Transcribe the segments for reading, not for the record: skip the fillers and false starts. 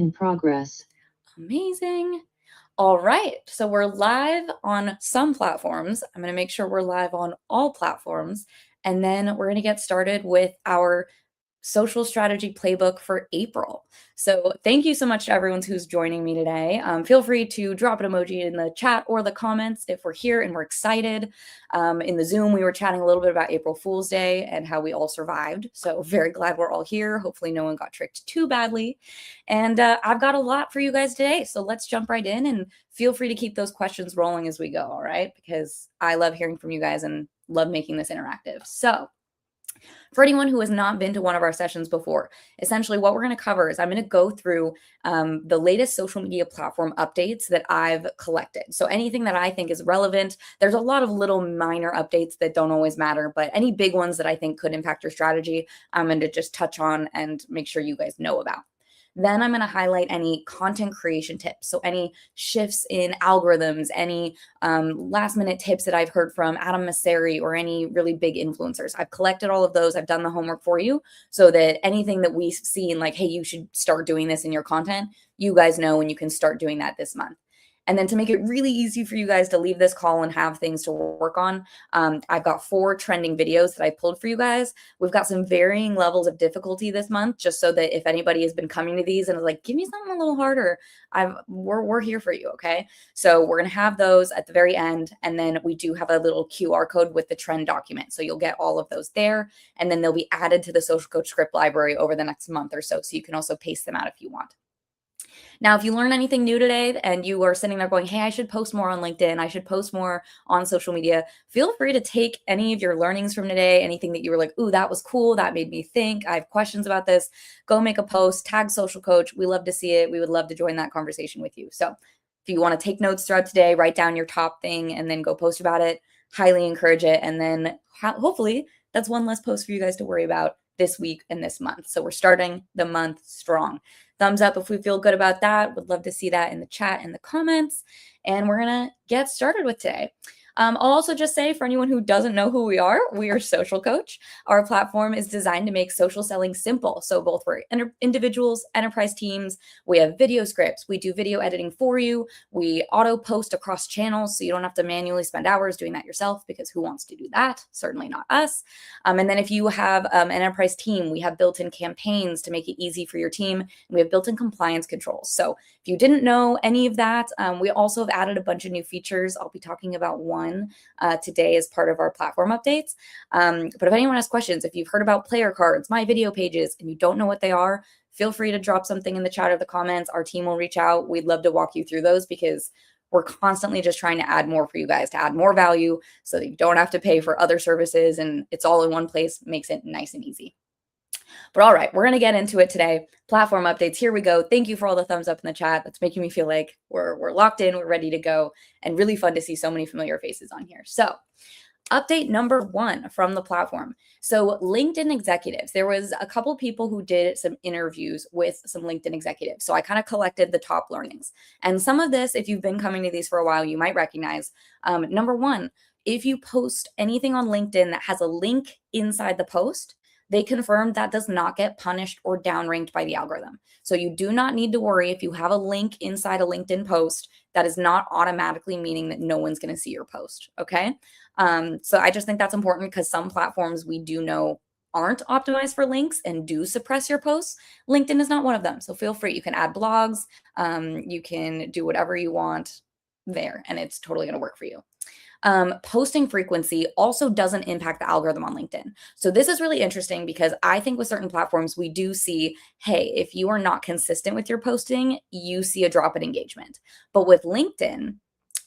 in progress. Amazing. All right, so we're live on some platforms. I'm going to make sure we're live on all platforms, and then we're going to get started with our social strategy playbook for April. So thank you so much to everyone who's joining me today. Feel free to drop an emoji in the chat or the comments if we're here and we're excited. In the Zoom, we were chatting a little bit about April Fool's Day and how we all survived. So very glad we're all here. Hopefully no one got tricked too badly. And I've got a lot for you guys today. So let's jump right in and feel free to keep those questions rolling as we go, all right? Because I love hearing from you guys and love making this interactive. So for anyone who has not been to one of our sessions before, essentially what we're going to cover is I'm going to go through the latest social media platform updates that I've collected. So anything that I think is relevant, there's a lot of little minor updates that don't always matter, but any big ones that I think could impact your strategy, I'm going to just touch on and make sure you guys know about. Then I'm going to highlight any content creation tips. So any shifts in algorithms, any last minute tips that I've heard from Adam Masseri or any really big influencers. I've collected all of those. I've done the homework for you so that anything that we see in like, hey, you should start doing this in your content, you guys know, and you can start doing that this month. And then to make it really easy for you guys to leave this call and have things to work on, I've got 4 trending videos that I pulled for you guys. We've got some varying levels of difficulty this month, just so that if anybody has been coming to these and is like, give me something a little harder, we're here for you, okay? So we're gonna have those at the very end, and then we do have a little QR code with the trend document. So you'll get all of those there, and then they'll be added to the SocialCoach script library over the next month or so you can also paste them out if you want. Now, if you learn anything new today and you are sitting there going, hey, I should post more on LinkedIn, I should post more on social media, feel free to take any of your learnings from today, anything that you were like, ooh, that was cool, that made me think, I have questions about this, go make a post, tag SocialCoach. We love to see it. We would love to join that conversation with you. So if you want to take notes throughout today, write down your top thing and then go post about it, highly encourage it. And then hopefully that's one less post for you guys to worry about this week and this month. So we're starting the month strong. Thumbs up if we feel good about that. Would love to see that in the chat and the comments. And we're going to get started with today. I'll also just say for anyone who doesn't know who we are SocialCoach. Our platform is designed to make social selling simple. So both for individuals, enterprise teams, we have video scripts. We do video editing for you. We auto post across channels, so you don't have to manually spend hours doing that yourself, because who wants to do that? Certainly not us. And then if you have an enterprise team, we have built-in campaigns to make it easy for your team. And we have built-in compliance controls. So if you didn't know any of that, we also have added a bunch of new features. I'll be talking about one today as part of our platform updates. But if anyone has questions, if you've heard about player cards, my video pages, and you don't know what they are, feel free to drop something in the chat or the comments. Our team will reach out. We'd love to walk you through those, because we're constantly just trying to add more for you guys, to add more value so that you don't have to pay for other services, and it's all in one place, makes it nice and easy. But all right, we're going to get into it today. Platform updates. Here we go. Thank you for all the thumbs up in the chat. That's making me feel like we're locked in, we're ready to go, and really fun to see so many familiar faces on here. So update number 1 from the platform. So LinkedIn executives, there was a couple people who did some interviews with some LinkedIn executives. So I kind of collected the top learnings. And some of this, if you've been coming to these for a while, you might recognize. Number 1, if you post anything on LinkedIn that has a link inside the post, they confirmed that does not get punished or downranked by the algorithm. So you do not need to worry if you have a link inside a LinkedIn post. That is not automatically meaning that no one's going to see your post, okay? So I just think that's important, because some platforms we do know aren't optimized for links and do suppress your posts. LinkedIn is not one of them, so feel free. You can add blogs, you can do whatever you want there, and it's totally going to work for you. Posting frequency also doesn't impact the algorithm on LinkedIn. So this is really interesting, because I think with certain platforms, we do see, hey, if you are not consistent with your posting, you see a drop in engagement. But with LinkedIn,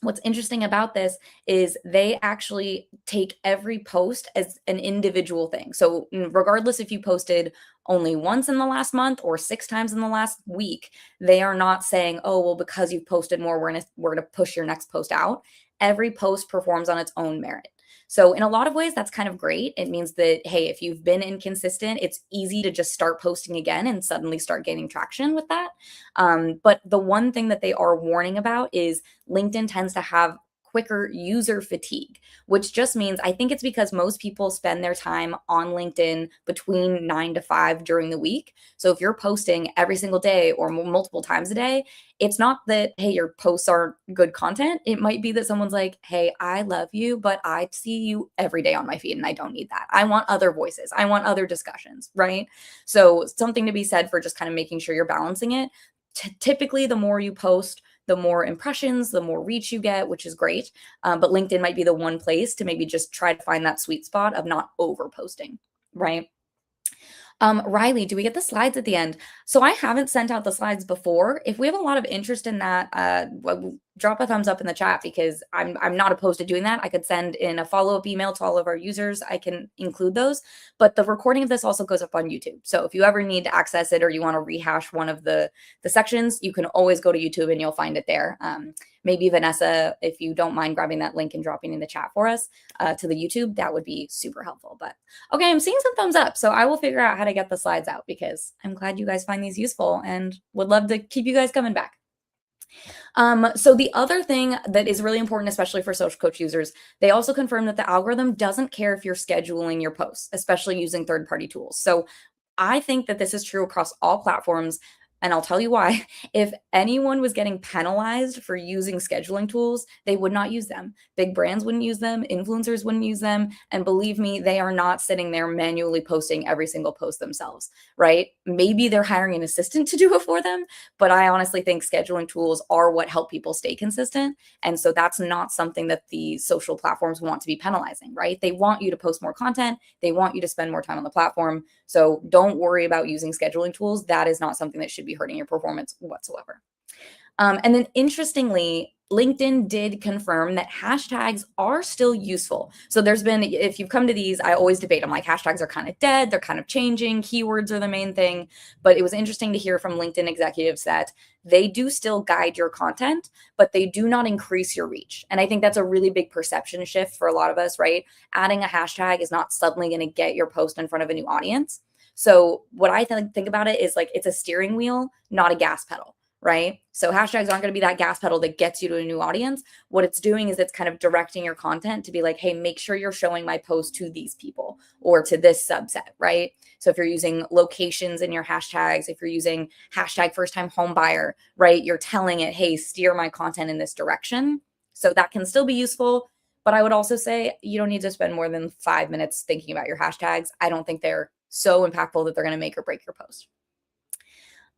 what's interesting about this is they actually take every post as an individual thing. So regardless if you posted only once in the last month or 6 times in the last week, they are not saying, oh, well, because you've posted more, we're gonna push your next post out. Every post performs on its own merit. So in a lot of ways, that's kind of great. It means that, hey, if you've been inconsistent, it's easy to just start posting again and suddenly start gaining traction with that. But the one thing that they are warning about is LinkedIn tends to have quicker user fatigue, which just means I think it's because most people spend their time on LinkedIn between 9 to 5 during the week. So if you're posting every single day or multiple times a day, it's not that, hey, your posts aren't good content. It might be that someone's like, hey, I love you, but I see you every day on my feed and I don't need that. I want other voices. I want other discussions, right? So something to be said for just kind of making sure you're balancing it. Typically, the more you post, the more impressions, the more reach you get, which is great. But LinkedIn might be the one place to maybe just try to find that sweet spot of not over posting, right? Riley, do we get the slides at the end? So I haven't sent out the slides before. If we have a lot of interest in that, drop a thumbs up in the chat because I'm not opposed to doing that. I could send in a follow-up email to all of our users. I can include those, but the recording of this also goes up on YouTube. So if you ever need to access it or you want to rehash one of the sections, you can always go to YouTube and you'll find it there. Maybe Vanessa, if you don't mind grabbing that link and dropping in the chat for us to the YouTube, that would be super helpful. But okay, I'm seeing some thumbs up. So I will figure out how to get the slides out because I'm glad you guys find these useful and would love to keep you guys coming back. So the other thing that is really important, especially for SocialCoach users, they also confirm that the algorithm doesn't care if you're scheduling your posts, especially using third-party tools. So I think that this is true across all platforms. And I'll tell you why. If anyone was getting penalized for using scheduling tools, they would not use them. Big brands wouldn't use them. Influencers wouldn't use them. And believe me, they are not sitting there manually posting every single post themselves, right? Maybe they're hiring an assistant to do it for them, but I honestly think scheduling tools are what help people stay consistent. And so that's not something that the social platforms want to be penalizing, right? They want you to post more content. They want you to spend more time on the platform. So don't worry about using scheduling tools. That is not something that should be hurting your performance whatsoever. And then interestingly, LinkedIn did confirm that hashtags are still useful. So there's been, if you've come to these, I always debate. I'm like, hashtags are kind of dead. They're kind of changing. Keywords are the main thing. But it was interesting to hear from LinkedIn executives that they do still guide your content, but they do not increase your reach. And I think that's a really big perception shift for a lot of us, right? Adding a hashtag is not suddenly going to get your post in front of a new audience. So what I think about it is like it's a steering wheel, not a gas pedal, right? So hashtags aren't going to be that gas pedal that gets you to a new audience. What it's doing is it's kind of directing your content to be like, hey, make sure you're showing my post to these people or to this subset, right? So if you're using locations in your hashtags, if you're using hashtag first time home buyer, right? You're telling it, hey, steer my content in this direction. So that can still be useful. But I would also say you don't need to spend more than 5 minutes thinking about your hashtags. I don't think they're so impactful that they're going to make or break your post.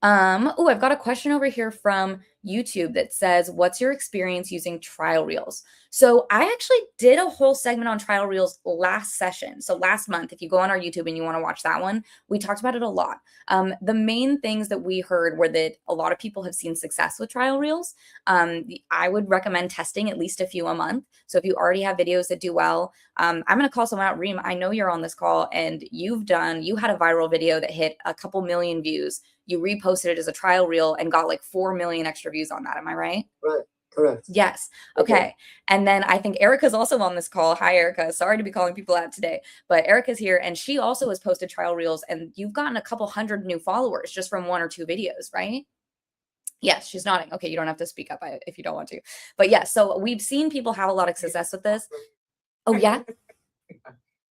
Oh, I've got a question over here from YouTube that says, what's your experience using trial reels? So I actually did a whole segment on trial reels last session. So last month, if you go on our YouTube and you want to watch that one, we talked about it a lot. The main things that we heard were that a lot of people have seen success with trial reels. I would recommend testing at least a few a month. So if you already have videos that do well, I'm going to call someone out. Reem, I know you're on this call and you had a viral video that hit a couple million views. You reposted it as a trial reel and got like 4 million extra views on that. Am I right? Right. Correct. Yes. Okay. And then I think Erica's also on this call. Hi, Erica. Sorry to be calling people out today, but Erica's here and she also has posted trial reels and you've gotten a couple hundred new followers just from 1 or 2 videos, right? Yes, she's nodding. Okay, you don't have to speak up if you don't want to. But yes, so we've seen people have a lot of success with this. Oh, yeah?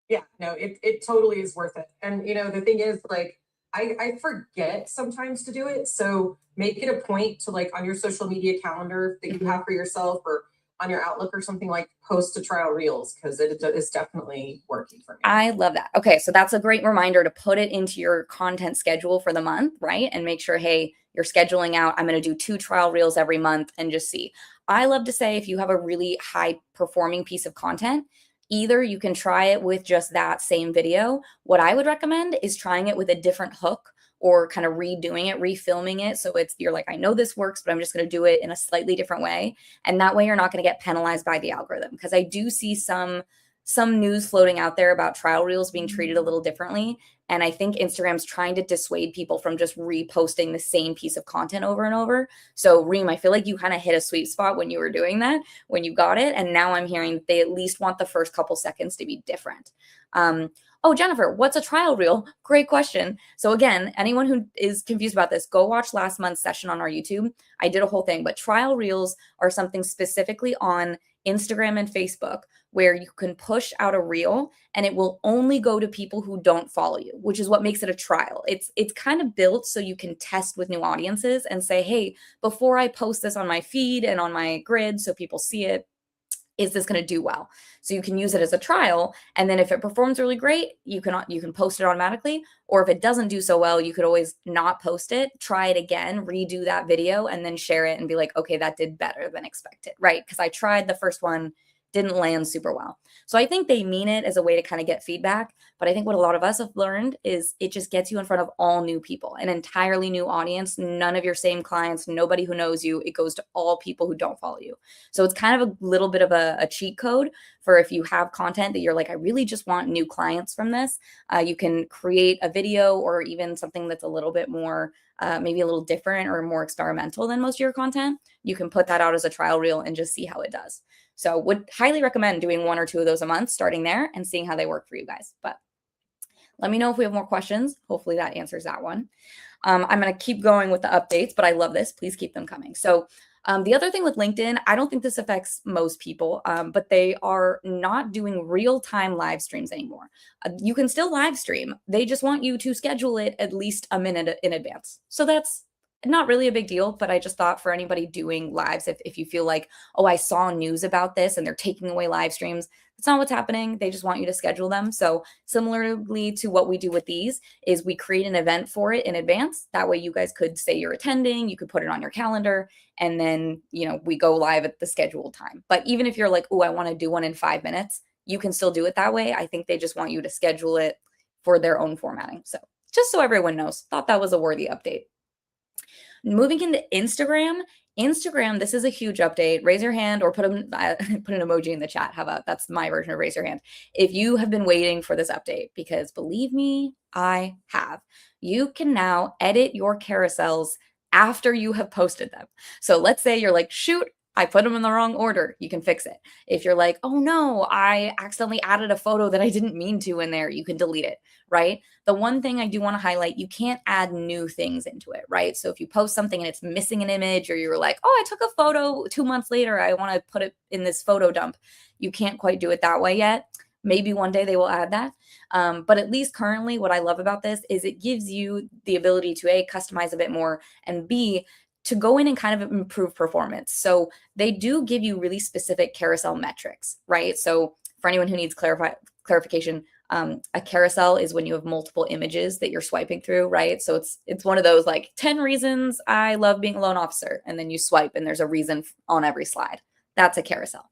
Yeah, no, it totally is worth it. And the thing is, like, I forget sometimes to do it. So make it a point to, like, on your social media calendar that you have for yourself or on your Outlook or something, like, post to trial reels because it is definitely working for me. I love that. Okay, so that's a great reminder to put it into your content schedule for the month, right? And make sure, hey, you're scheduling out, I'm going to do 2 trial reels every month and just see. I love to say if you have a really high performing piece of content, either you can try it with just that same video. What I would recommend is trying it with a different hook or kind of redoing it, refilming it. So you're like, I know this works, but I'm just going to do it in a slightly different way. And that way you're not going to get penalized by the algorithm. Because I do see some news floating out there about trial reels being treated a little differently. And I think Instagram's trying to dissuade people from just reposting the same piece of content over and over. So Reem, I feel like you kind of hit a sweet spot when you were doing that, when you got it. And now I'm hearing they at least want the first couple seconds to be different. Oh, Jennifer, what's a trial reel? Great question. So again, anyone who is confused about this, go watch last month's session on our YouTube. I did a whole thing, but trial reels are something specifically on Instagram and Facebook where you can push out a reel and it will only go to people who don't follow you, which is what makes it a trial. It's kind of built so you can test with new audiences and say, "Hey, before I post this on my feed and on my grid so people see it, is this going to do well?" So you can use it as a trial, and then if it performs really great, you can post it automatically, or if it doesn't do so well, you could always not post it, try it again, redo that video, and then share it and be like, okay, that did better than expected, right? Because I tried the first one, didn't land super well. So I think they mean it as a way to kind of get feedback, but I think what a lot of us have learned is it just gets you in front of all new people, an entirely new audience, none of your same clients, nobody who knows you. It goes to all people who don't follow you. So it's kind of a little bit of a cheat code for if you have content that you're like, I really just want new clients from this. You can create a video or even something that's a little bit more, maybe a little different or more experimental than most of your content. You can put that out as a trial reel and just see how it does. So would highly recommend doing 1 or 2 of those a month, starting there and seeing how they work for you guys. But let me know if we have more questions. Hopefully that answers that one. I'm going to keep going with the updates, but I love this. Please keep them coming. So the other thing with LinkedIn, I don't think this affects most people, but they are not doing real-time live streams anymore. You can still live stream. They just want you to schedule it at least a minute in advance. So that's not really a big deal, but I just thought for anybody doing lives, if you feel like, oh, I saw news about this and they're taking away live streams, that's not what's happening. They just want you to schedule them. So similarly to what we do with these is we create an event for it in advance. That way you guys could say you're attending, you could put it on your calendar, and then, we go live at the scheduled time. But even if you're like, oh, I want to do one in 5 minutes, you can still do it that way. I think they just want you to schedule it for their own formatting. So just so everyone knows, thought that was a worthy update. Moving into Instagram, this is a huge update. Raise your hand or put an emoji in the chat. How about that's my version of raise your hand. If you have been waiting for this update, because believe me, I have. You can now edit your carousels after you have posted them. So let's say you're like, shoot, I put them in the wrong order. You can fix it. If you're like, oh no, I accidentally added a photo that I didn't mean to in there, you can delete it, right? The one thing I do want to highlight, you can't add new things into it, right? So if you post something and it's missing an image, or you're like, oh, I took a photo 2 months later, I want to put it in this photo dump. You can't quite do it that way yet. Maybe one day they will add that. But at least currently, what I love about this is it gives you the ability to A, customize a bit more, and B, to go in and kind of improve performance. So they do give you really specific carousel metrics, right? So for anyone who needs clarification, a carousel is when you have multiple images that you're swiping through, right? So it's one of those like 10 reasons I love being a loan officer, and then you swipe and there's a reason on every slide. That's a carousel.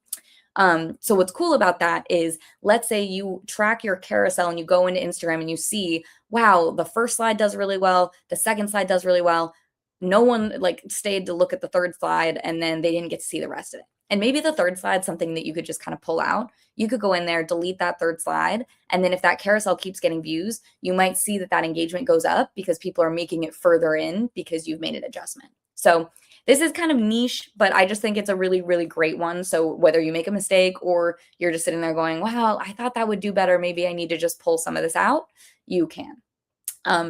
So what's cool about that is, let's say you track your carousel and you go into Instagram and you see, wow, the first slide does really well, the second slide does really well. No one like stayed to look at the third slide, and then they didn't get to see the rest of it. And maybe the third slide, something that you could just kind of pull out. You could go in there, delete that third slide. And then if that carousel keeps getting views, you might see that engagement goes up because people are making it further in because you've made an adjustment. So this is kind of niche, but I just think it's a really, really great one. So whether you make a mistake or you're just sitting there going, wow, I thought that would do better, maybe I need to just pull some of this out, you can.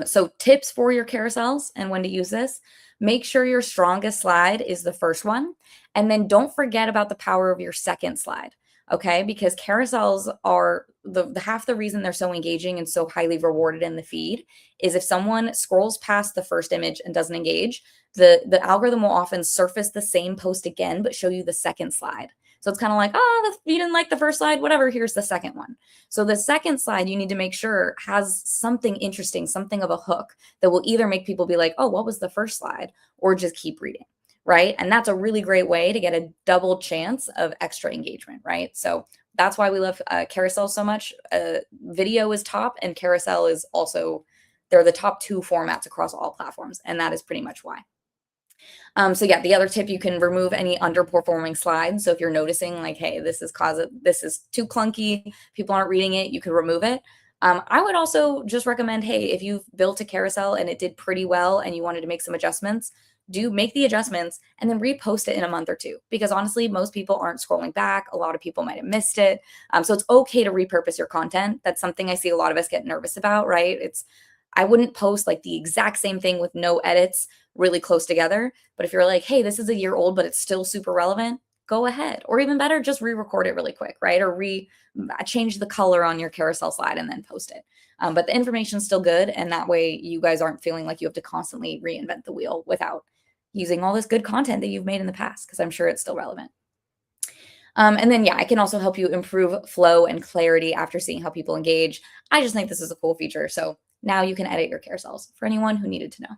So tips for your carousels and when to use this: make sure your strongest slide is the first one. And then don't forget about the power of your second slide. Okay. Because carousels are the half the reason they're so engaging and so highly rewarded in the feed is if someone scrolls past the first image and doesn't engage, the algorithm will often surface the same post again, but show you the second slide. So it's kind of like, oh, you didn't like the first slide, whatever, here's the second one. So the second slide you need to make sure has something interesting, something of a hook that will either make people be like, oh, what was the first slide? Or just keep reading, right? And that's a really great way to get a double chance of extra engagement, right? So that's why we love carousel so much. Video is top, and carousel is also, they're the top 2 formats across all platforms. And that is pretty much why. So yeah, the other tip, you can remove any underperforming slides. So if you're noticing like, hey, this is too clunky, people aren't reading it, you can remove it. I would also just recommend, hey, if you've built a carousel and it did pretty well and you wanted to make some adjustments, make the adjustments, and then repost it in a month or two. Because honestly, most people aren't scrolling back. A lot of people might have missed it. So it's okay to repurpose your content. That's something I see a lot of us get nervous about, right? I wouldn't post like the exact same thing with no edits really close together. But if you're like, hey, this is a year old, but it's still super relevant, go ahead. Or even better, just re-record it really quick, right? Or change the color on your carousel slide and then post it. But the information's still good. And that way you guys aren't feeling like you have to constantly reinvent the wheel without using all this good content that you've made in the past, because I'm sure it's still relevant. And then, yeah, I can also help you improve flow and clarity after seeing how people engage. I just think this is a cool feature. So now you can edit your carousels for anyone who needed to know.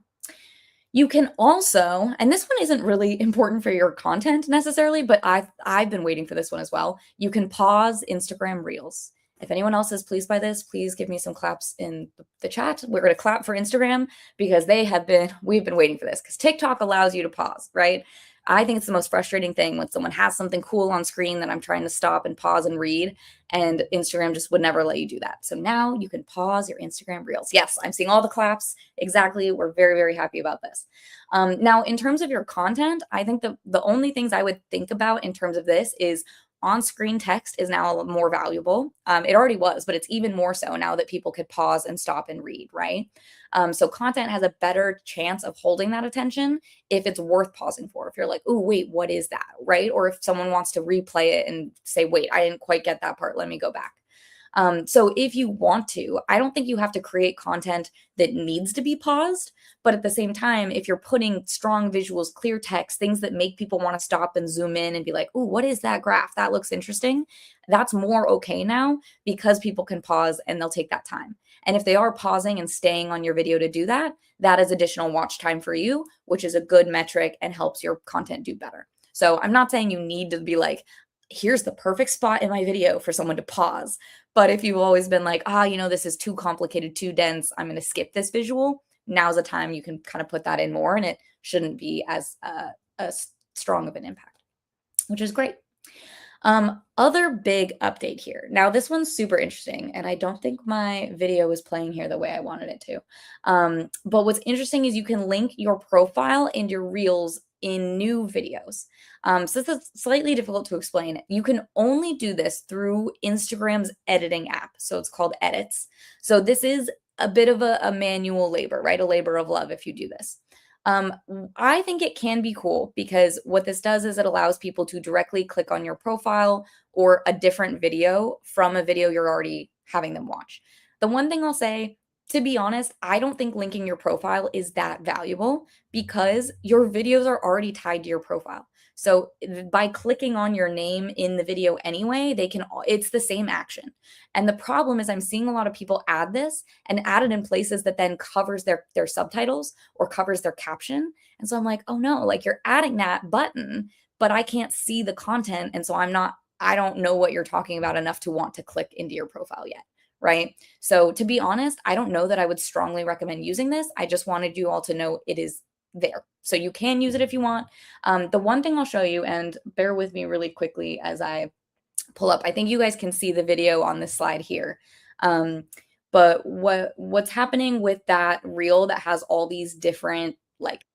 You can also, and this one isn't really important for your content necessarily, but I've been waiting for this one as well. You can pause Instagram Reels. If anyone else is pleased by this, please give me some claps in the chat. We're going to clap for Instagram because we've been waiting for this, because TikTok allows you to pause, right? I think it's the most frustrating thing when someone has something cool on screen that I'm trying to stop and pause and read, and Instagram just would never let you do that. So now you can pause your Instagram Reels. Yes, I'm seeing all the claps. Exactly. We're very, very happy about this. Now, in terms of your content, I think the only things I would think about in terms of this is on-screen text is now more valuable. It already was, but it's even more so now that people could pause and stop and read, right? So content has a better chance of holding that attention if it's worth pausing for. If you're like, oh, wait, what is that, right? Or if someone wants to replay it and say, wait, I didn't quite get that part, let me go back. So if you want to, I don't think you have to create content that needs to be paused. But at the same time, if you're putting strong visuals, clear text, things that make people want to stop and zoom in and be like, oh, what is that graph? That looks interesting. That's more okay now because people can pause and they'll take that time. And if they are pausing and staying on your video to do that, that is additional watch time for you, which is a good metric and helps your content do better. So I'm not saying you need to be like, here's the perfect spot in my video for someone to pause. But if you've always been like, this is too complicated, too dense, I'm going to skip this visual, now's the time you can kind of put that in more, and it shouldn't be as strong of an impact, which is great. Other big update here. Now, this one's super interesting, and I don't think my video is playing here the way I wanted it to. But what's interesting is you can link your profile and your Reels in new videos. So this is slightly difficult to explain. You can only do this through Instagram's editing app. So it's called Edits. So this is a bit of a manual labor, right? A labor of love if you do this. I think it can be cool because what this does is it allows people to directly click on your profile or a different video from a video you're already having them watch. The one thing I'll say, to be honest, I don't think linking your profile is that valuable because your videos are already tied to your profile. So by clicking on your name in the video anyway, it's the same action. And the problem is I'm seeing a lot of people add this and add it in places that then covers their subtitles or covers their caption. And so I'm like, oh no, like you're adding that button, but I can't see the content. And so I don't know what you're talking about enough to want to click into your profile yet. Right. So to be honest, I don't know that I would strongly recommend using this. I just wanted you all to know it is there. So you can use it if you want. The one thing I'll show you, and bear with me really quickly as I pull up, I think you guys can see the video on this slide here. But what's happening with that reel that has all these different like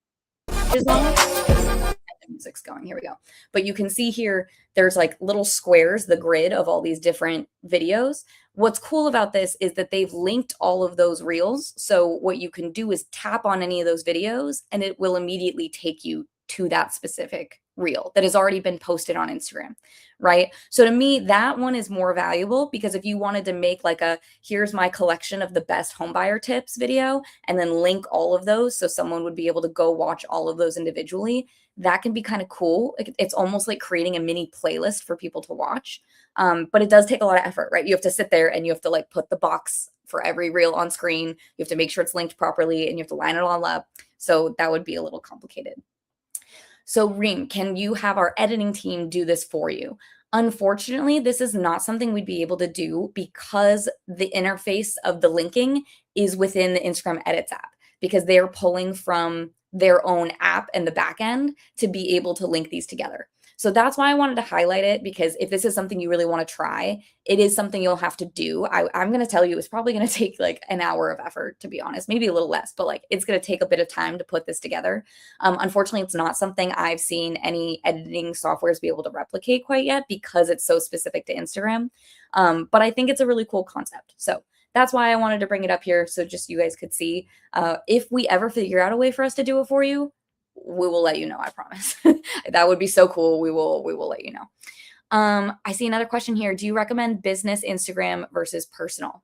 music's going. Here we go. But you can see here, there's like little squares, the grid of all these different videos. What's cool about this is that they've linked all of those reels. So what you can do is tap on any of those videos and it will immediately take you to that specific reel that has already been posted on Instagram, right? So to me, that one is more valuable because if you wanted to make like here's my collection of the best homebuyer tips video and then link all of those so someone would be able to go watch all of those individually, that can be kind of cool. It's almost like creating a mini playlist for people to watch. But it does take a lot of effort, right? You have to sit there and you have to like put the box for every reel on screen. You have to make sure it's linked properly and you have to line it all up. So that would be a little complicated. So Reem, can you have our editing team do this for you? Unfortunately, this is not something we'd be able to do because the interface of the linking is within the Instagram Edits app because they are pulling from their own app and the back end to be able to link these together. So that's why I wanted to highlight it, because if this is something you really want to try, it is something you'll have to do. I'm going to tell you, it's probably going to take like an hour of effort, to be honest, maybe a little less, but like it's going to take a bit of time to put this together. Unfortunately, it's not something I've seen any editing softwares be able to replicate quite yet, because it's so specific to Instagram. But I think it's a really cool concept. So that's why I wanted to bring it up here, so just you guys could see. If we ever figure out a way for us to do it for you, we will let you know, I promise. That would be so cool. We will let you know. I see another question here. Do you recommend business Instagram versus personal?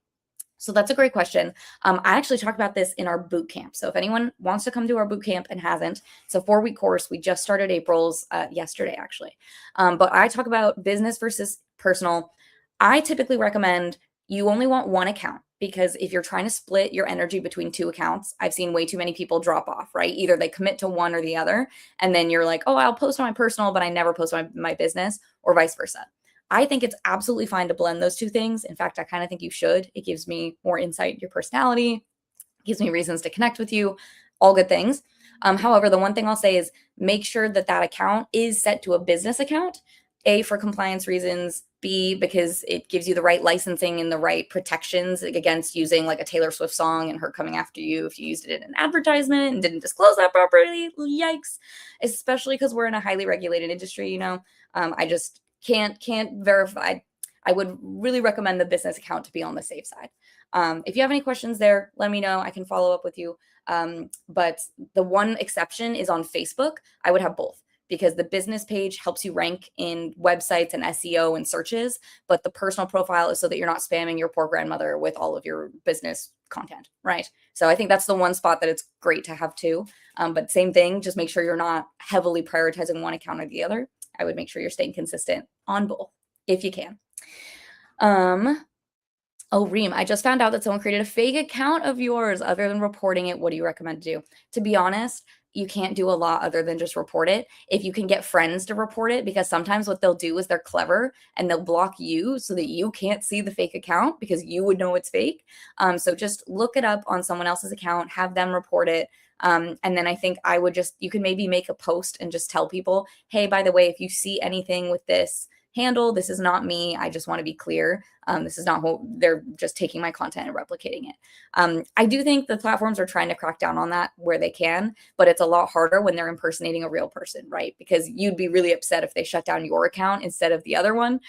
So that's a great question. I actually talked about this in our boot camp. So if anyone wants to come to our boot camp and hasn't, it's a 4-week course. We just started April's yesterday, actually. But I talk about business versus personal. I typically recommend you only want one account, because if you're trying to split your energy between 2 accounts, I've seen way too many people drop off, right? Either they commit to one or the other, and then you're like, oh, I'll post on my personal, but I never post on my business, or vice versa. I think it's absolutely fine to blend those 2 things. In fact, I kind of think you should. It gives me more insight into your personality, gives me reasons to connect with you, all good things. However, the one thing I'll say is make sure that that account is set to a business account. A, for compliance reasons. B, because it gives you the right licensing and the right protections against using like a Taylor Swift song and her coming after you if you used it in an advertisement and didn't disclose that properly. Yikes. Especially because we're in a highly regulated industry, I just can't verify. I would really recommend the business account to be on the safe side. If you have any questions there, let me know. I can follow up with you. But the one exception is on Facebook. I would have both, because the business page helps you rank in websites and SEO and searches, but the personal profile is so that you're not spamming your poor grandmother with all of your business content, right? So I think that's the one spot that it's great to have too. But same thing, just make sure you're not heavily prioritizing one account or the other. I would make sure you're staying consistent on both if you can. Oh, Reem, I just found out that someone created a fake account of yours. Other than reporting it, what do you recommend to do? To be honest, you can't do a lot other than just report it. If you can get friends to report it, because sometimes what they'll do is they're clever and they'll block you so that you can't see the fake account because you would know it's fake. So just look it up on someone else's account, have them report it. And then I think you can maybe make a post and just tell people, hey, by the way, if you see anything with this handle, this is not me. I just want to be clear. This is not what they're just taking my content and replicating it. I do think the platforms are trying to crack down on that where they can, but it's a lot harder when they're impersonating a real person, right? Because you'd be really upset if they shut down your account instead of the other one.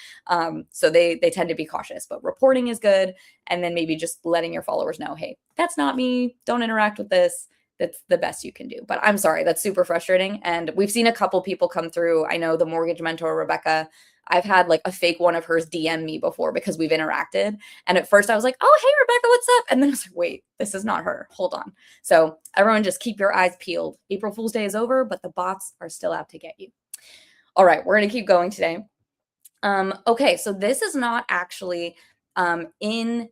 So they tend to be cautious, but reporting is good. And then maybe just letting your followers know, hey, that's not me. Don't interact with this. That's the best you can do. But I'm sorry, that's super frustrating. And we've seen a couple people come through. I know the mortgage mentor, Rebecca, I've had like a fake one of hers DM me before because we've interacted. And at first I was like, oh, hey, Rebecca, what's up? And then I was like, wait, this is not her. Hold on. So everyone just keep your eyes peeled. April Fool's Day is over, but the bots are still out to get you. All right, we're going to keep going today. Okay, so this is not actually in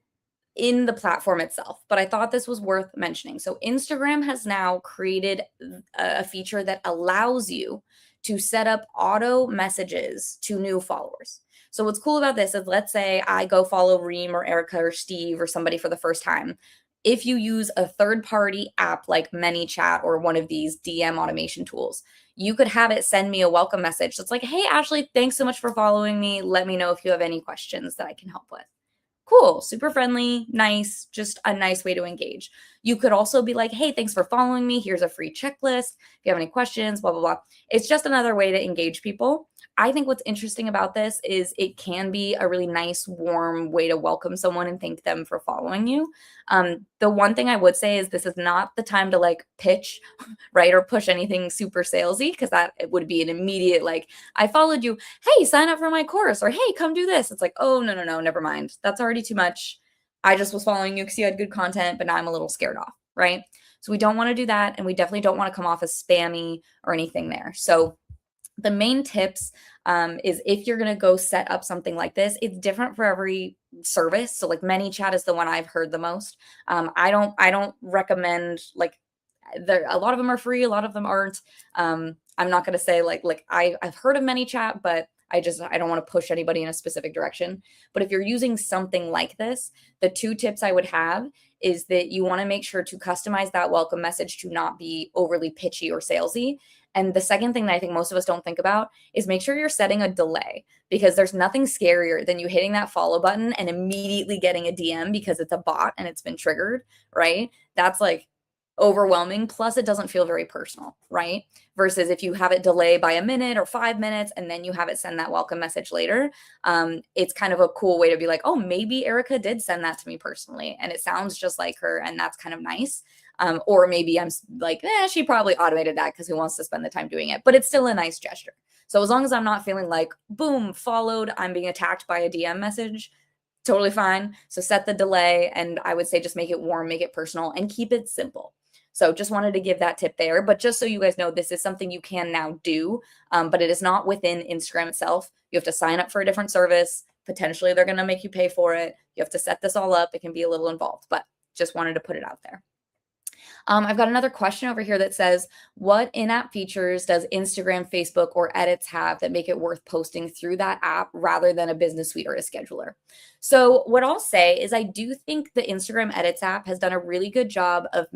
the platform itself, but I thought this was worth mentioning. So Instagram has now created a feature that allows you to set up auto messages to new followers. So what's cool about this is, let's say I go follow Reem or Erica or Steve or somebody for the first time. If you use a third-party app like ManyChat or one of these DM automation tools, you could have it send me a welcome message. So it's like, hey, Ashley, thanks so much for following me. Let me know if you have any questions that I can help with. Cool, super friendly, nice, just a nice way to engage. You could also be like, hey, thanks for following me. Here's a free checklist. If you have any questions, blah, blah, blah. It's just another way to engage people. I think what's interesting about this is it can be a really nice, warm way to welcome someone and thank them for following you. The one thing I would say is this is not the time to like pitch, right? Or push anything super salesy, because that it would be an immediate like, I followed you. Hey, sign up for my course, or hey, come do this. It's like, oh, no, never mind. That's already too much. I just was following you because you had good content, but now I'm a little scared off, right? So we don't want to do that. And we definitely don't want to come off as spammy or anything there. So the main tips is, if you're going to go set up something like this, it's different for every service. So like ManyChat is the one I've heard the most. I don't recommend, like, a lot of them are free, a lot of them aren't. I'm not going to say like I've heard of ManyChat, but I don't want to push anybody in a specific direction. But if you're using something like this, the 2 tips I would have is that you want to make sure to customize that welcome message to not be overly pitchy or salesy. And the second thing that I think most of us don't think about is make sure you're setting a delay, because there's nothing scarier than you hitting that follow button and immediately getting a DM because it's a bot and it's been triggered, right? That's like overwhelming. Plus, it doesn't feel very personal, right? Versus if you have it delay by a minute or 5 minutes and then you have it send that welcome message later, it's kind of a cool way to be like, oh, maybe Erica did send that to me personally and it sounds just like her, and that's kind of nice. Or maybe I'm like, she probably automated that because who wants to spend the time doing it? But it's still a nice gesture. So as long as I'm not feeling like, boom, followed, I'm being attacked by a DM message, totally fine. So set the delay, and I would say just make it warm, make it personal, and keep it simple. So just wanted to give that tip there. But just so you guys know, this is something you can now do, but it is not within Instagram itself. You have to sign up for a different service. Potentially, they're going to make you pay for it. You have to set this all up. It can be a little involved, but just wanted to put it out there. I've got another question over here that says, what in-app features does Instagram, Facebook, or Edits have that make it worth posting through that app rather than a business suite or a scheduler? So what I'll say is I do think the Instagram Edits app has done a really good job of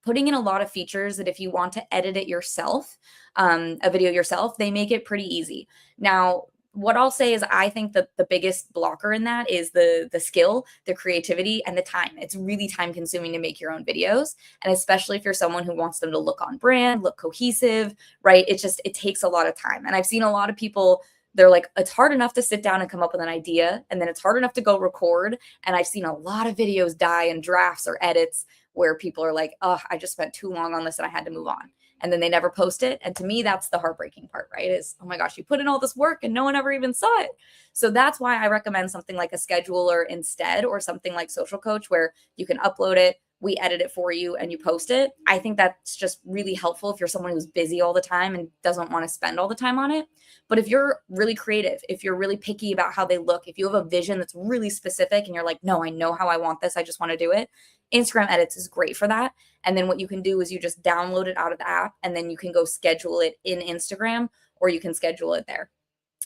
putting in a lot of features that if you want to edit it yourself, a video yourself, they make it pretty easy. Now, what I'll say is I think that the biggest blocker in that is the skill, the creativity, and the time. It's really time consuming to make your own videos. And especially if you're someone who wants them to look on brand, look cohesive, right? It takes a lot of time. And I've seen a lot of people, they're like, it's hard enough to sit down and come up with an idea, and then it's hard enough to go record. And I've seen a lot of videos die in drafts or edits where people are like, oh, I just spent too long on this and I had to move on. And then they never post it. And to me, that's the heartbreaking part, right? Is, oh my gosh, you put in all this work and no one ever even saw it. So that's why I recommend something like a scheduler instead, or something like SocialCoach where you can upload it, we edit it for you, and you post it. I think that's just really helpful if you're someone who's busy all the time and doesn't want to spend all the time on it. But if you're really creative, if you're really picky about how they look, if you have a vision that's really specific and you're like, no, I know how I want this, I just want to do it, Instagram Edits is great for that. And then what you can do is you just download it out of the app, and then you can go schedule it in Instagram, or you can schedule it there.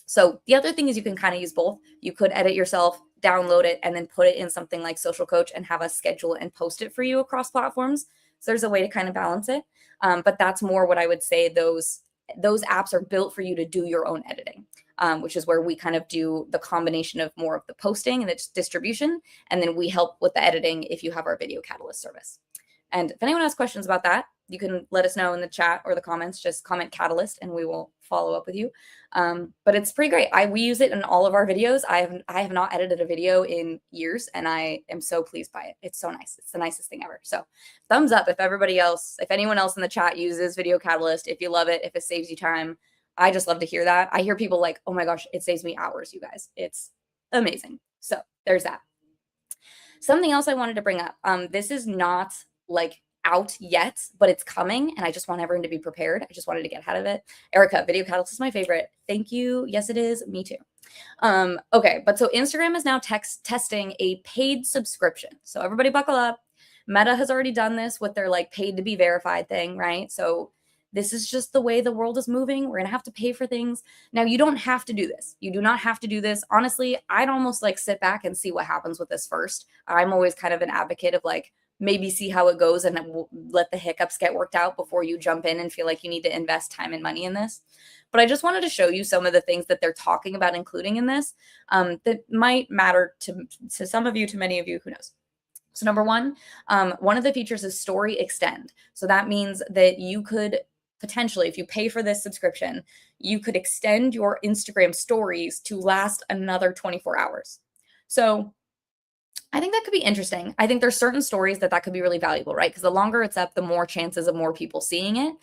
So the other thing is you can kind of use both. You could edit yourself, download it, and then put it in something like SocialCoach and have us schedule it and post it for you across platforms. So there's a way to kind of balance it. But that's more what I would say those apps are built for you to do your own editing, which is where we kind of do the combination of more of the posting and the distribution. And then we help with the editing if you have our Video Catalyst service. And if anyone has questions about that, you can let us know in the chat or the comments. Just comment Catalyst and we will follow up with you. But it's pretty great. We use it in all of our videos. I have not edited a video in years, and I am so pleased by it. It's so nice. It's the nicest thing ever. So thumbs up if anyone else in the chat uses Video Catalyst, if you love it, if it saves you time. I just love to hear that. I hear people like, oh my gosh, it saves me hours, you guys. It's amazing. So there's that. Something else I wanted to bring up. This is not like out yet, but it's coming, and I just want everyone to be prepared. I just wanted to get ahead of it. Erica, Video Catalyst is my favorite. Thank you. Yes, it is. Me too. Okay, but so Instagram is now testing a paid subscription. So everybody buckle up. Meta has already done this with their like paid to be verified thing, right? So this is just the way the world is moving. We're going to have to pay for things. Now, you don't have to do this. You do not have to do this. Honestly, I'd almost like sit back and see what happens with this first. I'm always kind of an advocate of like, maybe see how it goes and let the hiccups get worked out before you jump in and feel like you need to invest time and money in this. But I just wanted to show you some of the things that they're talking about including in this that might matter to some of you, to many of you, who knows. So number one of the features is Story Extend. So that means that you could potentially, if you pay for this subscription, you could extend your Instagram stories to last another 24 hours. So I think that could be interesting. I think there's certain stories that could be really valuable, right? Because the longer it's up, the more chances of more people seeing it.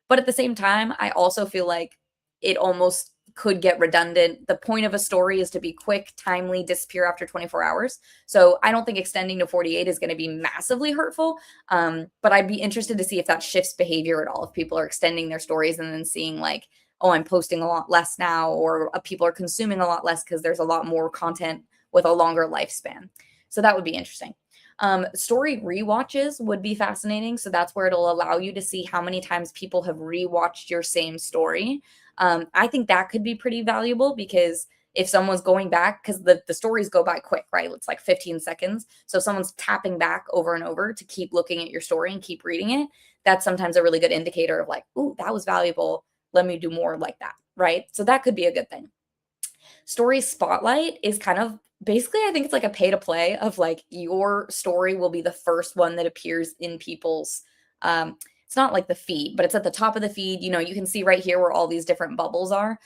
But at the same time, I also feel like it almost could get redundant. The point of a story is to be quick, timely, disappear after 24 hours. So I don't think extending to 48 is going to be massively hurtful. But I'd be interested to see if that shifts behavior at all. If people are extending their stories and then seeing like, oh, I'm posting a lot less now, or people are consuming a lot less because there's a lot more content with a longer lifespan. So that would be interesting. Story rewatches would be fascinating. So that's where it'll allow you to see how many times people have rewatched your same story. I think that could be pretty valuable because if someone's going back, because the stories go by quick, right? It's like 15 seconds. So if someone's tapping back over and over to keep looking at your story and keep reading it, that's sometimes a really good indicator of like, ooh, that was valuable. Let me do more like that, right? So that could be a good thing. Story Spotlight is kind of basically, I think it's like a pay to play of like your story will be the first one that appears in people's it's not like the feed, but it's at the top of the feed. You know, you can see right here where all these different bubbles are.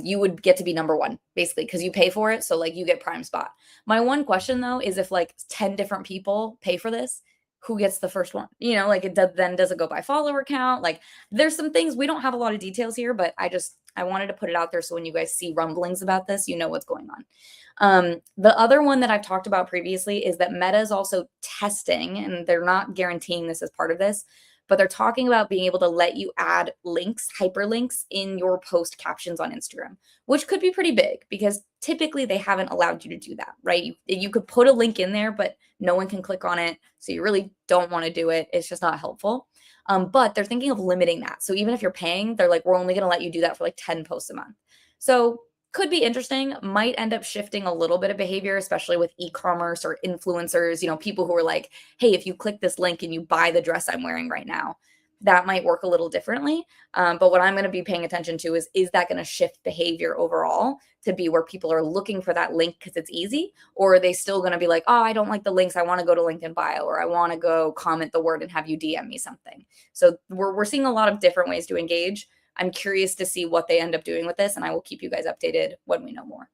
You would get to be number one basically because you pay for it. So like you get prime spot. My one question though is if like 10 different people pay for this, who gets the first one? You know, like does it go by follower count? Like there's some things we don't have a lot of details here, but I wanted to put it out there so when you guys see rumblings about this, you know what's going on. The other one that I've talked about previously is that Meta is also testing, and they're not guaranteeing this as part of this, but they're talking about being able to let you add links, hyperlinks in your post captions on Instagram, which could be pretty big because typically they haven't allowed you to do that, right? You could put a link in there, but no one can click on it. So you really don't want to do it. It's just not helpful. But they're thinking of limiting that. So even if you're paying, they're like, we're only going to let you do that for like 10 posts a month. So could be interesting, might end up shifting a little bit of behavior, especially with e-commerce or influencers, you know, people who are like, hey, if you click this link and you buy the dress I'm wearing right now, that might work a little differently. But what I'm going to be paying attention to is that going to shift behavior overall to be where people are looking for that link because it's easy? Or are they still going to be like, oh, I don't like the links. I want to go to link in bio, or I want to go comment the word and have you DM me something. So we're seeing a lot of different ways to engage. I'm curious to see what they end up doing with this, and I will keep you guys updated when we know more.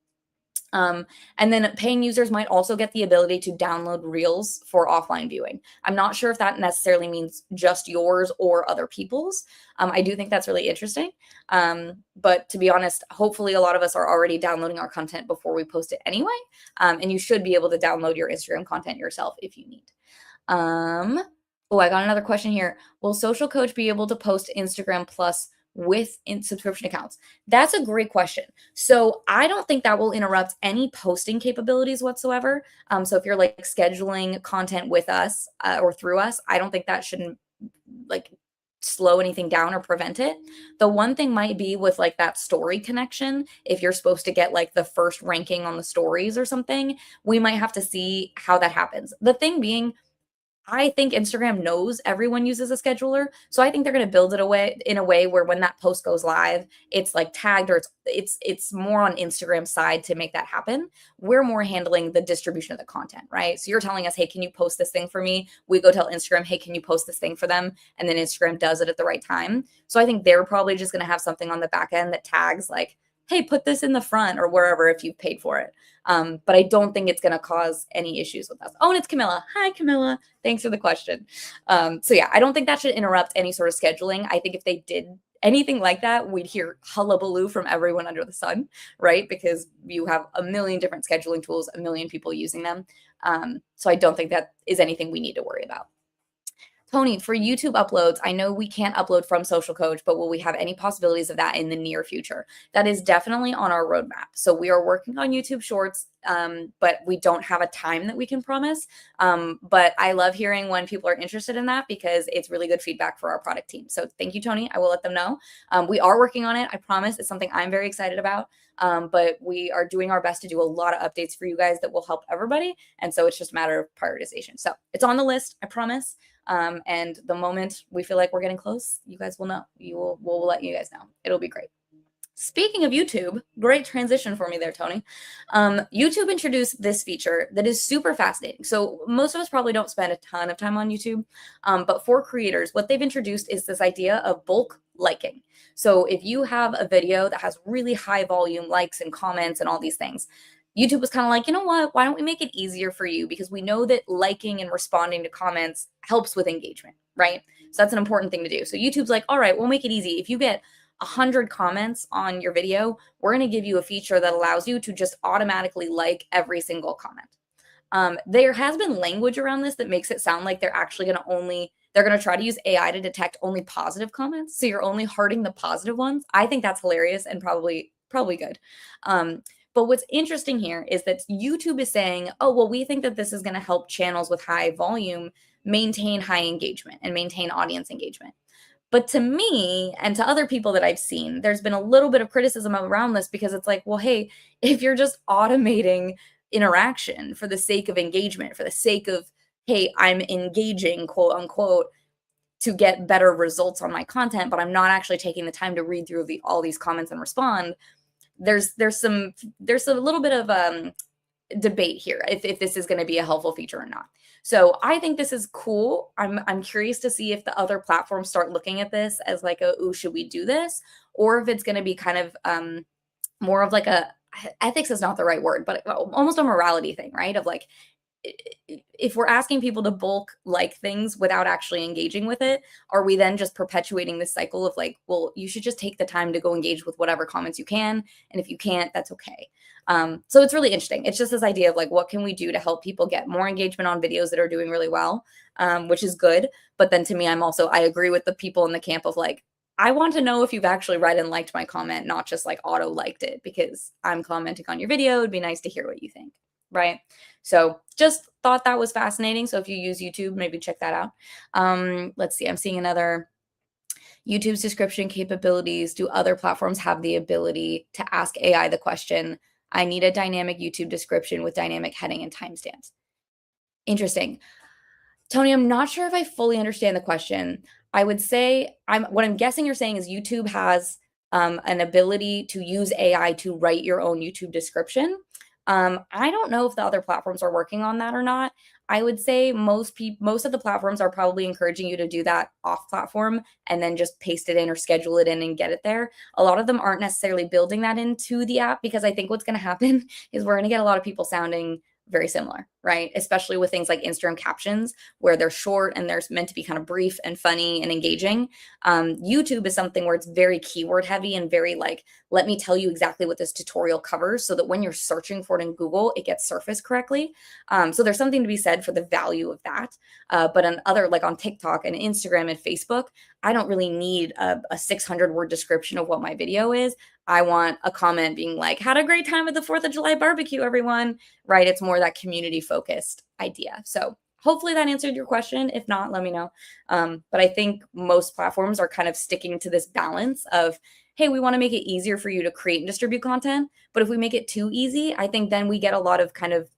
And then paying users might also get the ability to download reels for offline viewing. I'm not sure if that necessarily means just yours or other people's. I do think that's really interesting. But to be honest, hopefully a lot of us are already downloading our content before we post it anyway. And you should be able to download your Instagram content yourself if you need. Oh, I got another question here. Will SocialCoach be able to post Instagram Plus with subscription accounts? That's a great question. So I don't think that will interrupt any posting capabilities whatsoever. So if you're like scheduling content with us or through us, I don't think that shouldn't like slow anything down or prevent it. The one thing might be with like that story connection. If you're supposed to get like the first ranking on the stories or something, we might have to see how that happens. The thing being, I think Instagram knows everyone uses a scheduler, so I think they're going to build it in a way where when that post goes live, it's like tagged or it's more on Instagram's side to make that happen. We're more handling the distribution of the content, right? So you're telling us, hey, can you post this thing for me? We go tell Instagram, hey, can you post this thing for them? And then Instagram does it at the right time. So I think they're probably just going to have something on the back end that tags like, hey, put this in the front or wherever if you've paid for it. But I don't think it's going to cause any issues with us. Oh, and it's Camilla. Hi, Camilla. Thanks for the question. So yeah, I don't think that should interrupt any sort of scheduling. I think if they did anything like that, we'd hear hullabaloo from everyone under the sun, right? Because you have a million different scheduling tools, a million people using them. So I don't think that is anything we need to worry about. Tony, for YouTube uploads, I know we can't upload from SocialCoach, but will we have any possibilities of that in the near future? That is definitely on our roadmap. So we are working on YouTube Shorts, but we don't have a time that we can promise. But I love hearing when people are interested in that because it's really good feedback for our product team. So thank you, Tony. I will let them know. We are working on it. I promise. It's something I'm very excited about. But we are doing our best to do a lot of updates for you guys that will help everybody. And so it's just a matter of prioritization. So it's on the list, I promise. And the moment we feel like we're getting close, you guys will know. We'll let you guys know. It'll be great. Speaking of YouTube, great transition for me there, Tony. YouTube introduced this feature that is super fascinating. So most of us probably don't spend a ton of time on YouTube, but for creators, what they've introduced is this idea of bulk liking. So if you have a video that has really high volume likes and comments and all these things, YouTube was kind of like, you know what, why don't we make it easier for you? Because we know that liking and responding to comments helps with engagement, right? So that's an important thing to do. So YouTube's like, all right, we'll make it easy. If you get 100 comments on your video, we're going to give you a feature that allows you to just automatically like every single comment. There has been language around this that makes it sound like they're actually going to they're going to try to use AI to detect only positive comments. So you're only hearting the positive ones. I think that's hilarious and probably good. But what's interesting here is that YouTube is saying, oh, well, we think that this is going to help channels with high volume maintain high engagement and maintain audience engagement. But to me and to other people that I've seen, there's been a little bit of criticism around this because it's like, well, hey, if you're just automating interaction for the sake of engagement, for the sake of, hey, I'm engaging, quote unquote, to get better results on my content, but I'm not actually taking the time to read through all these comments and respond. There's a little bit of debate here if this is going to be a helpful feature or not. So I think this is cool. I'm curious to see if the other platforms start looking at this as like a, ooh, should we do this? Or if it's going to be kind of more of like a, ethics is not the right word, but almost a morality thing, right? Of like, if we're asking people to bulk like things without actually engaging with it, are we then just perpetuating this cycle of like, well, you should just take the time to go engage with whatever comments you can, and if you can't, that's okay. So it's really interesting. It's just this idea of like, what can we do to help people get more engagement on videos that are doing really well, which is good. But then to me, I agree with the people in the camp of like, I want to know if you've actually read and liked my comment, not just like auto liked it because I'm commenting on your video. It'd be nice to hear what you think, right? So just thought that was fascinating. So if you use YouTube, maybe check that out. Let's see, I'm seeing another. YouTube's description capabilities. Do other platforms have the ability to ask AI the question, I need a dynamic YouTube description with dynamic heading and timestamps? Interesting. Tony, I'm not sure if I fully understand the question. I would say what I'm guessing you're saying is YouTube has an ability to use AI to write your own YouTube description. I don't know if the other platforms are working on that or not. I would say most of the platforms are probably encouraging you to do that off platform and then just paste it in or schedule it in and get it there. A lot of them aren't necessarily building that into the app because I think what's going to happen is we're going to get a lot of people sounding very similar, right? Especially with things like Instagram captions, where they're short and they're meant to be kind of brief and funny and engaging. YouTube is something where it's very keyword heavy and very like, let me tell you exactly what this tutorial covers so that when you're searching for it in Google, it gets surfaced correctly. So there's something to be said for the value of that. But on other, like on TikTok and Instagram and Facebook, I don't really need a 600 word description of what my video is. I want a comment being like, had a great time at the 4th of July barbecue, everyone, right? It's more that community focused idea. So hopefully that answered your question. If not, let me know. But I think most platforms are kind of sticking to this balance of, hey, we want to make it easier for you to create and distribute content. But if we make it too easy, I think then we get a lot of kind of,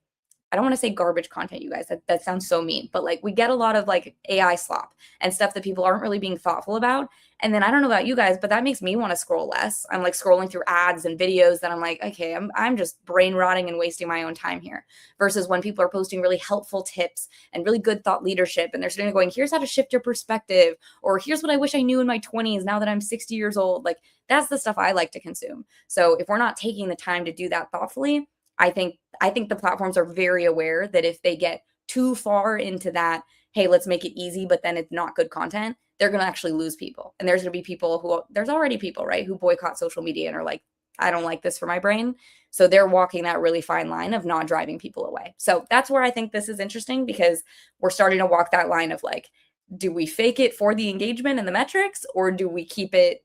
I don't want to say garbage content, you guys. That sounds so mean, but like we get a lot of like AI slop and stuff that people aren't really being thoughtful about. And then I don't know about you guys, but that makes me want to scroll less. I'm like scrolling through ads and videos that I'm like, okay, I'm just brain rotting and wasting my own time here. Versus when people are posting really helpful tips and really good thought leadership, and they're sitting there going, here's how to shift your perspective, or here's what I wish I knew in my 20s now that I'm 60 years old. Like that's the stuff I like to consume. So if we're not taking the time to do that thoughtfully, I think the platforms are very aware that if they get too far into that, hey, let's make it easy, but then it's not good content, they're going to actually lose people. And there's going to be people there's already people, right, who boycott social media and are like, I don't like this for my brain. So they're walking that really fine line of not driving people away. So that's where I think this is interesting because we're starting to walk that line of like, do we fake it for the engagement and the metrics, or do we keep it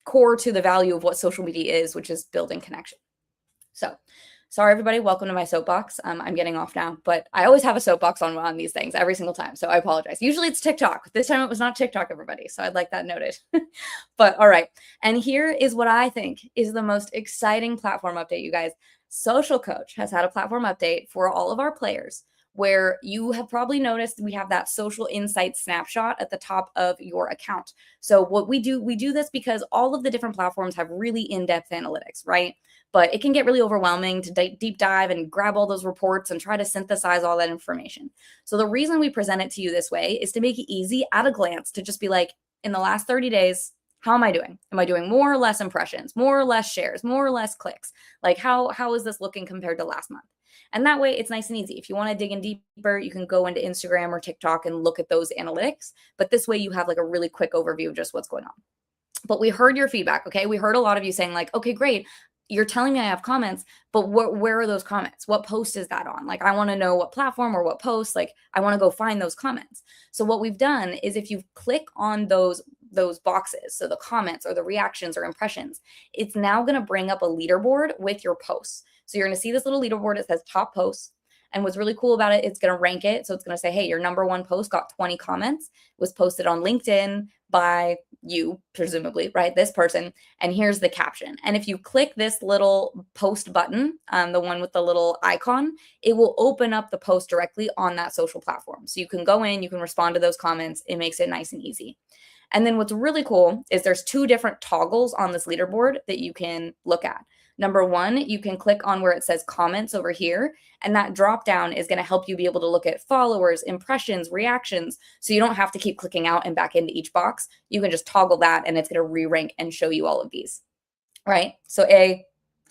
core to the value of what social media is, which is building connection? So sorry, everybody. Welcome to my soapbox. I'm getting off now, but I always have a soapbox on these things every single time. So I apologize. Usually it's TikTok. This time it was not TikTok, everybody. So I'd like that noted. But all right. And here is what I think is the most exciting platform update, you guys. SocialCoach has had a platform update for all of our players where you have probably noticed we have that social insight snapshot at the top of your account. So what we do this because all of the different platforms have really in-depth analytics, right? But it can get really overwhelming to deep dive and grab all those reports and try to synthesize all that information. So the reason we present it to you this way is to make it easy at a glance to just be like, in the last 30 days, how am I doing? Am I doing more or less impressions, more or less shares, more or less clicks? Like how is this looking compared to last month? And that way it's nice and easy. If you want to dig in deeper, you can go into Instagram or TikTok and look at those analytics. But this way you have like a really quick overview of just what's going on. But we heard your feedback, okay? We heard a lot of you saying like, okay, great. You're telling me I have comments, but where are those comments? What post is that on? Like, I want to know what platform or what post, like I want to go find those comments. So what we've done is if you click on those boxes, so the comments or the reactions or impressions, it's now going to bring up a leaderboard with your posts. So you're going to see this little leaderboard. It says top posts. And what's really cool about it, it's going to rank it. So it's going to say, hey, your number one post got 20 comments, was posted on LinkedIn by you presumably, right? This person, and here's the caption. And if you click this little post button, the one with the little icon, it will open up the post directly on that social platform. So you can go in, you can respond to those comments. It makes it nice and easy. And then what's really cool is there's two different toggles on this leaderboard that you can look at. Number one, you can click on where it says comments over here, and that drop down is going to help you be able to look at followers, impressions, reactions. So you don't have to keep clicking out and back into each box. You can just toggle that and it's going to re-rank and show you all of these, right? So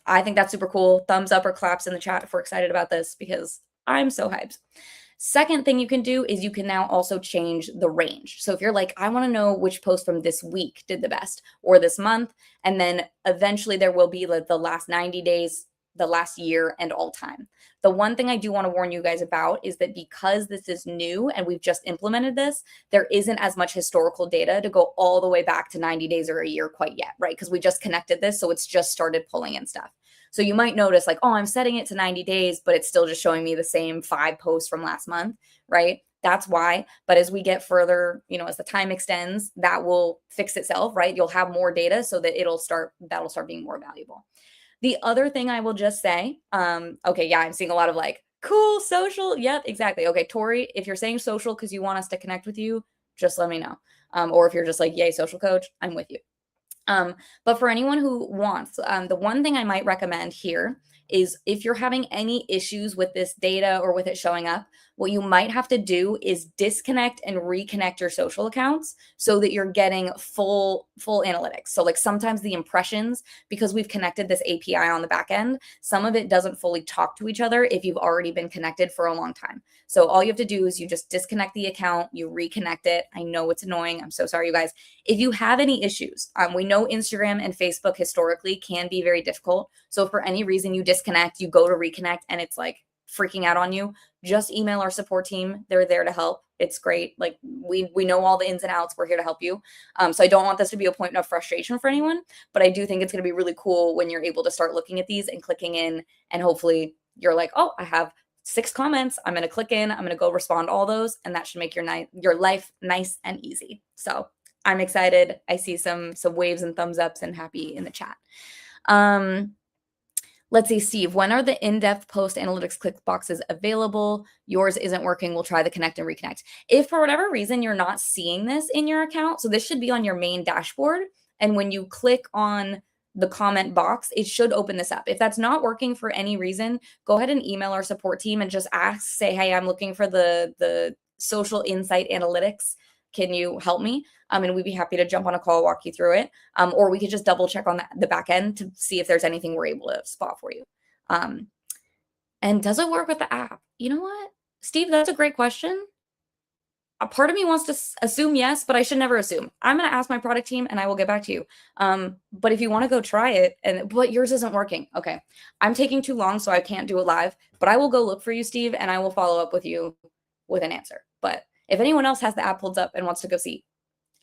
I think that's super cool. Thumbs up or claps in the chat if we're excited about this because I'm so hyped. Second thing you can do is you can now also change the range. So if you're like, I want to know which post from this week did the best or this month, and then eventually there will be like the last 90 days, the last year, and all time. The one thing I do want to warn you guys about is that because this is new and we've just implemented this, there isn't as much historical data to go all the way back to 90 days or a year quite yet, right? Because we just connected this, so it's just started pulling in stuff. So you might notice like, oh, I'm setting it to 90 days, but it's still just showing me the same 5 posts from last month, right? That's why. But as we get further, as the time extends, that will fix itself, right? You'll have more data so that that'll start being more valuable. The other thing I will just say, okay, yeah, I'm seeing a lot of like, cool, social. Yep, exactly. Okay, Tori, if you're saying social because you want us to connect with you, just let me know. Or if you're just like, yay, social coach, I'm with you. But for anyone who wants, the one thing I might recommend here is if you're having any issues with this data or with it showing up, what you might have to do is disconnect and reconnect your social accounts so that you're getting full analytics. So like sometimes the impressions, because we've connected this API on the back end, some of it doesn't fully talk to each other if you've already been connected for a long time. So all you have to do is you just disconnect the account, you reconnect it. I know it's annoying. I'm so sorry, you guys. If you have any issues, we know Instagram and Facebook historically can be very difficult. So if for any reason you disconnect, you go to reconnect and it's like freaking out on you, just email our support team. They're there to help. It's great. Like we know all the ins and outs. We're here to help you. So I don't want this to be a point of frustration for anyone, but I do think it's going to be really cool when you're able to start looking at these and clicking in, and hopefully you're like, oh, I have 6 comments. I'm going to click in. I'm going to go respond to all those, and that should make your life nice and easy. So I'm excited. I see some waves and thumbs ups and happy in the chat. Let's see, Steve, when are the in-depth post analytics click boxes available? Yours isn't working. We'll try the connect and reconnect. If for whatever reason you're not seeing this in your account, so this should be on your main dashboard. And when you click on the comment box, it should open this up. If that's not working for any reason, go ahead and email our support team and just say, hey, I'm looking for the social insight analytics. Can you help me? And we'd be happy to jump on a call, walk you through it. Or we could just double check on the back end to see if there's anything we're able to spot for you. And does it work with the app? You know what, Steve, that's a great question. A part of me wants to assume yes, but I should never assume. I'm going to ask my product team and I will get back to you. But if you want to go try it, but yours isn't working. Okay. I'm taking too long, so I can't do it live, but I will go look for you, Steve, and I will follow up with you with an answer. But if anyone else has the app pulled up and wants to go see,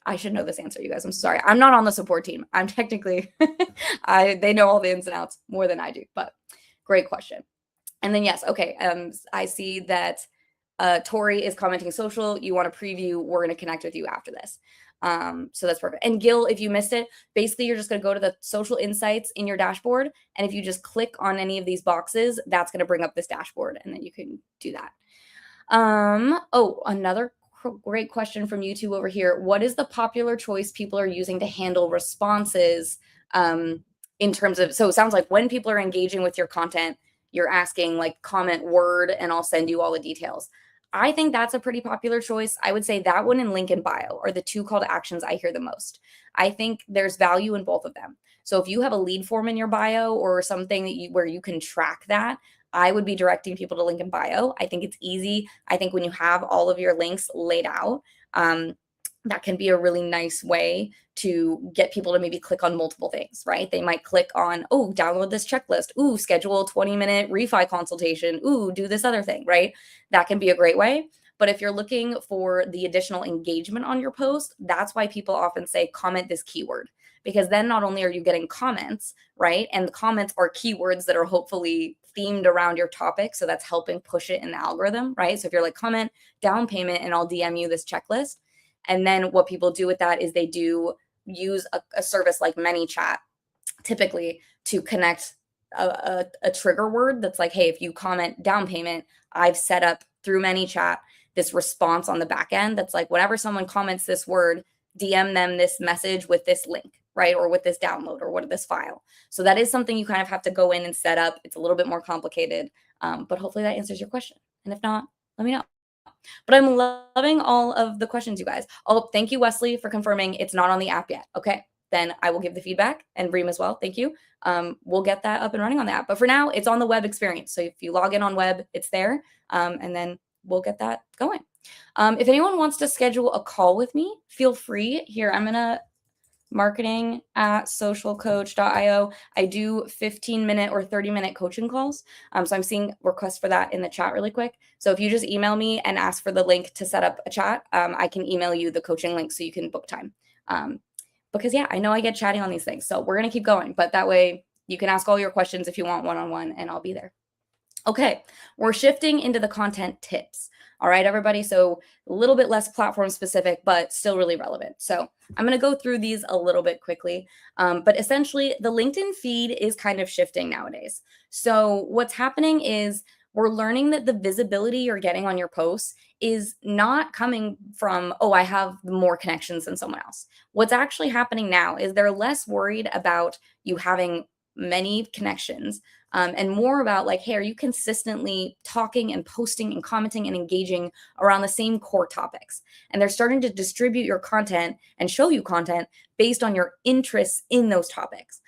I should know this answer, you guys. I'm sorry. I'm not on the support team. I'm technically, they know all the ins and outs more than I do, but great question. And then, yes, okay. I see that Tori is commenting social. You want a preview. We're going to connect with you after this. So that's perfect. And Gil, if you missed it, basically you're just going to go to the social insights in your dashboard. And if you just click on any of these boxes, that's going to bring up this dashboard, and then you can do that. Oh, another great question from YouTube over here. What is the popular choice people are using to handle responses in terms of, so it sounds like when people are engaging with your content, you're asking like comment word and I'll send you all the details. I think that's a pretty popular choice. I would say that one and link in bio are the 2 call to actions I hear the most. I think there's value in both of them. So if you have a lead form in your bio or something that where you can track that, I would be directing people to link in bio. I think it's easy. I think when you have all of your links laid out, that can be a really nice way to get people to maybe click on multiple things, right? They might click on, oh, download this checklist. Ooh, schedule a 20-minute refi consultation. Ooh, do this other thing, right? That can be a great way. But if you're looking for the additional engagement on your post, that's why people often say comment this keyword, because then not only are you getting comments, right? And the comments are keywords that are hopefully themed around your topic. So that's helping push it in the algorithm, right? So if you're like comment down payment and I'll DM you this checklist. And then what people do with that is they do use a service like ManyChat typically to connect a trigger word that's like, hey, if you comment down payment, I've set up through ManyChat this response on the back end that's like, whenever someone comments this word, DM them this message with this link, right? Or with this download or what this file. So that is something you kind of have to go in and set up. It's a little bit more complicated, but hopefully that answers your question. And if not, let me know. But I'm loving all of the questions, you guys. Oh, thank you, Wesley, for confirming it's not on the app yet. Okay, then I will give the feedback, and Reem as well. Thank you. We'll get that up and running on the app. But for now, it's on the web experience. So if you log in on web, it's there, and then we'll get that going. If anyone wants to schedule a call with me, feel free. Here, I'm gonna marketing at socialcoach.io. I do 15-minute or 30-minute coaching calls. So I'm seeing requests for that in the chat really quick. So if you just email me and ask for the link to set up a chat, I can email you the coaching link so you can book time. Because yeah, I know I get chatting on these things. So we're going to keep going, but that way you can ask all your questions if you want one-on-one and I'll be there. Okay, we're shifting into the content tips. All right, everybody. So a little bit less platform specific, but still really relevant. So I'm going to go through these a little bit quickly. But essentially, the LinkedIn feed is kind of shifting nowadays. So what's happening is we're learning that the visibility you're getting on your posts is not coming from, oh, I have more connections than someone else. What's actually happening now is they're less worried about you having many connections and more about like, hey, are you consistently talking and posting and commenting and engaging around the same core topics? And they're starting to distribute your content and show you content based on your interests in those topics.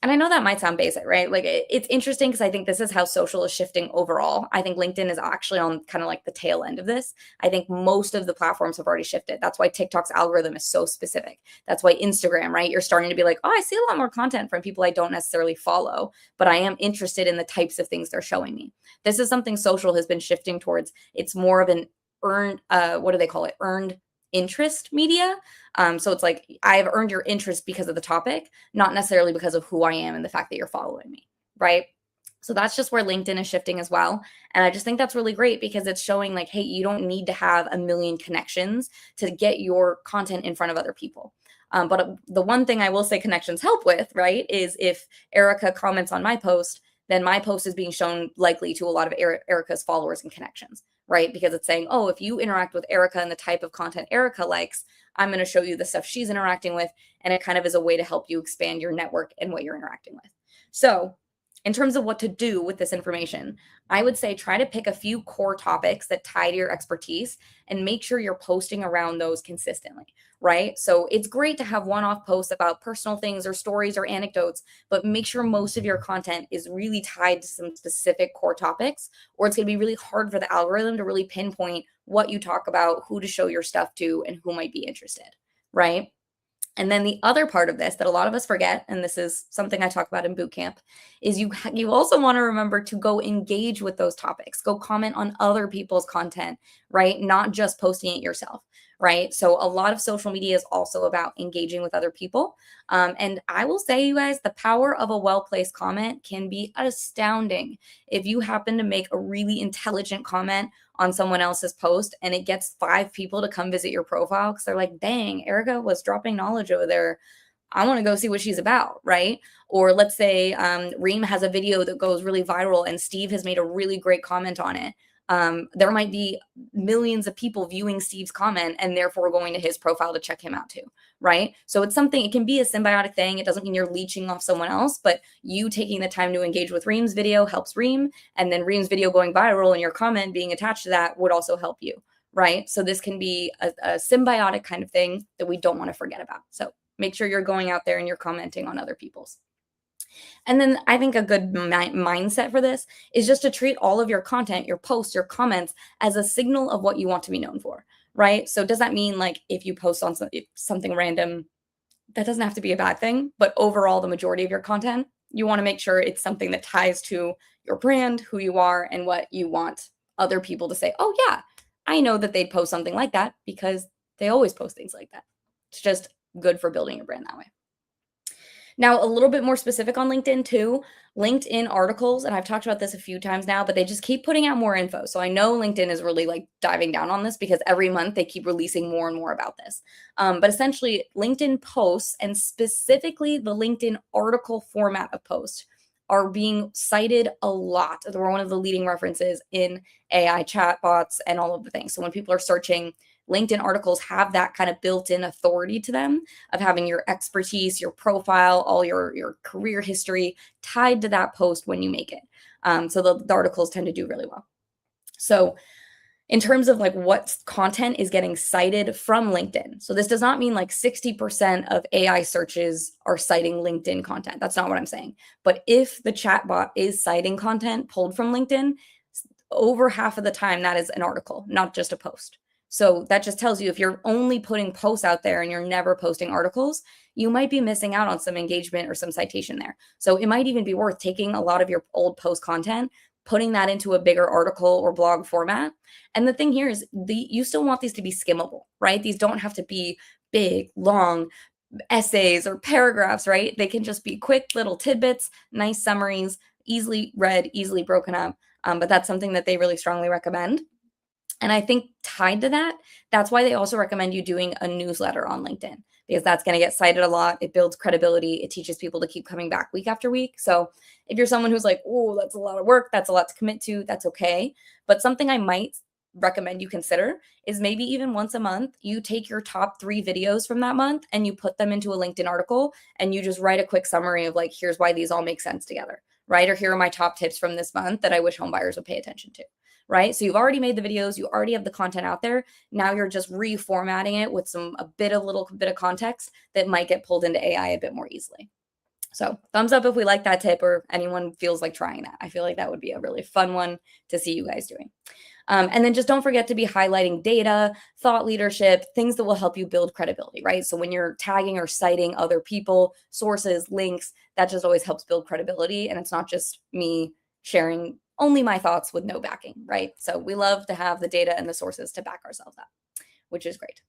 And I know that might sound basic, right? Like it's interesting because I think this is how social is shifting overall. I think LinkedIn is actually on kind of like the tail end of this. I think most of the platforms have already shifted. That's why TikTok's algorithm is so specific. That's why Instagram, right? You're starting to be like, oh, I see a lot more content from people I don't necessarily follow, but I am interested in the types of things they're showing me. This is something social has been shifting towards. It's more of an earned, what do they call it? Earned interest media. So it's like I've earned your interest because of the topic, not necessarily because of who I am and the fact that you're following me, right? So that's just where LinkedIn is shifting as well. And I just think that's really great because it's showing like, hey, you don't need to have a million connections to get your content in front of other people. But the one thing I will say connections help with, right, is if Erica comments on my post, then my post is being shown likely to a lot of Erica's followers and connections, right? Because it's saying, oh, if you interact with Erica and the type of content Erica likes, I'm going to show you the stuff she's interacting with. And it kind of is a way to help you expand your network and what you're interacting with. So in terms of what to do with this information, I would say try to pick a few core topics that tie to your expertise and make sure you're posting around those consistently, right? So it's great to have one-off posts about personal things or stories or anecdotes, but make sure most of your content is really tied to some specific core topics, or it's going to be really hard for the algorithm to really pinpoint what you talk about, who to show your stuff to, and who might be interested, right? And then the other part of this that a lot of us forget, and this is something I talk about in boot camp, is you also want to remember to go engage with those topics, go comment on other people's content, right? Not just posting it yourself, right? So a lot of social media is also about engaging with other people. And I will say, you guys, the power of a well-placed comment can be astounding. If you happen to make a really intelligent comment on someone else's post and it gets 5 people to come visit your profile because they're like, dang, Erica was dropping knowledge over there. I want to go see what she's about, right? Or let's say Reem has a video that goes really viral and Steve has made a really great comment on it. There might be millions of people viewing Steve's comment and therefore going to his profile to check him out too, right? So it's something, it can be a symbiotic thing. It doesn't mean you're leeching off someone else, but you taking the time to engage with Reem's video helps Reem, and then Reem's video going viral and your comment being attached to that would also help you, right? So this can be a symbiotic kind of thing that we don't want to forget about. So make sure you're going out there and you're commenting on other people's. And then I think a good mindset for this is just to treat all of your content, your posts, your comments as a signal of what you want to be known for, right? So does that mean like if you post on something random, that doesn't have to be a bad thing, but overall the majority of your content, you want to make sure it's something that ties to your brand, who you are, and what you want other people to say, oh yeah, I know that they'd post something like that because they always post things like that. It's just good for building your brand that way. Now, a little bit more specific on LinkedIn too, LinkedIn articles, and I've talked about this a few times now, but they just keep putting out more info. So I know LinkedIn is really like diving down on this because every month they keep releasing more and more about this. But essentially, LinkedIn posts and specifically the LinkedIn article format of post are being cited a lot. We're one of the leading references in AI chatbots and all of the things. So when people are searching, LinkedIn articles have that kind of built-in authority to them of having your expertise, your profile, all your career history tied to that post when you make it. So the articles tend to do really well. So in terms of like what content is getting cited from LinkedIn. So this does not mean like 60% of AI searches are citing LinkedIn content. That's not what I'm saying. But if the chatbot is citing content pulled from LinkedIn, over half of the time that is an article, not just a post. So that just tells you if you're only putting posts out there and you're never posting articles, you might be missing out on some engagement or some citation there. So it might even be worth taking a lot of your old post content, putting that into a bigger article or blog format. And the thing here is you still want these to be skimmable, right? These don't have to be big, long essays or paragraphs, right? They can just be quick little tidbits, nice summaries, easily read, easily broken up. But that's something that they really strongly recommend. And I think tied to that, that's why they also recommend you doing a newsletter on LinkedIn because that's going to get cited a lot. It builds credibility. It teaches people to keep coming back week after week. So if you're someone who's like, oh, that's a lot of work, that's a lot to commit to, that's okay. But something I might recommend you consider is maybe even once a month, you take your top 3 videos from that month and you put them into a LinkedIn article and you just write a quick summary of like, here's why these all make sense together, right? Or here are my top tips from this month that I wish home buyers would pay attention to. Right? So you've already made the videos, you already have the content out there. Now you're just reformatting it with a little bit of context that might get pulled into AI a bit more easily. So thumbs up if we like that tip or anyone feels like trying that. I feel like that would be a really fun one to see you guys doing. And then just don't forget to be highlighting data, thought leadership, things that will help you build credibility, right? So when you're tagging or citing other people, sources, links, that just always helps build credibility. And it's not just me sharing only my thoughts with no backing, right? So we love to have the data and the sources to back ourselves up, which is great.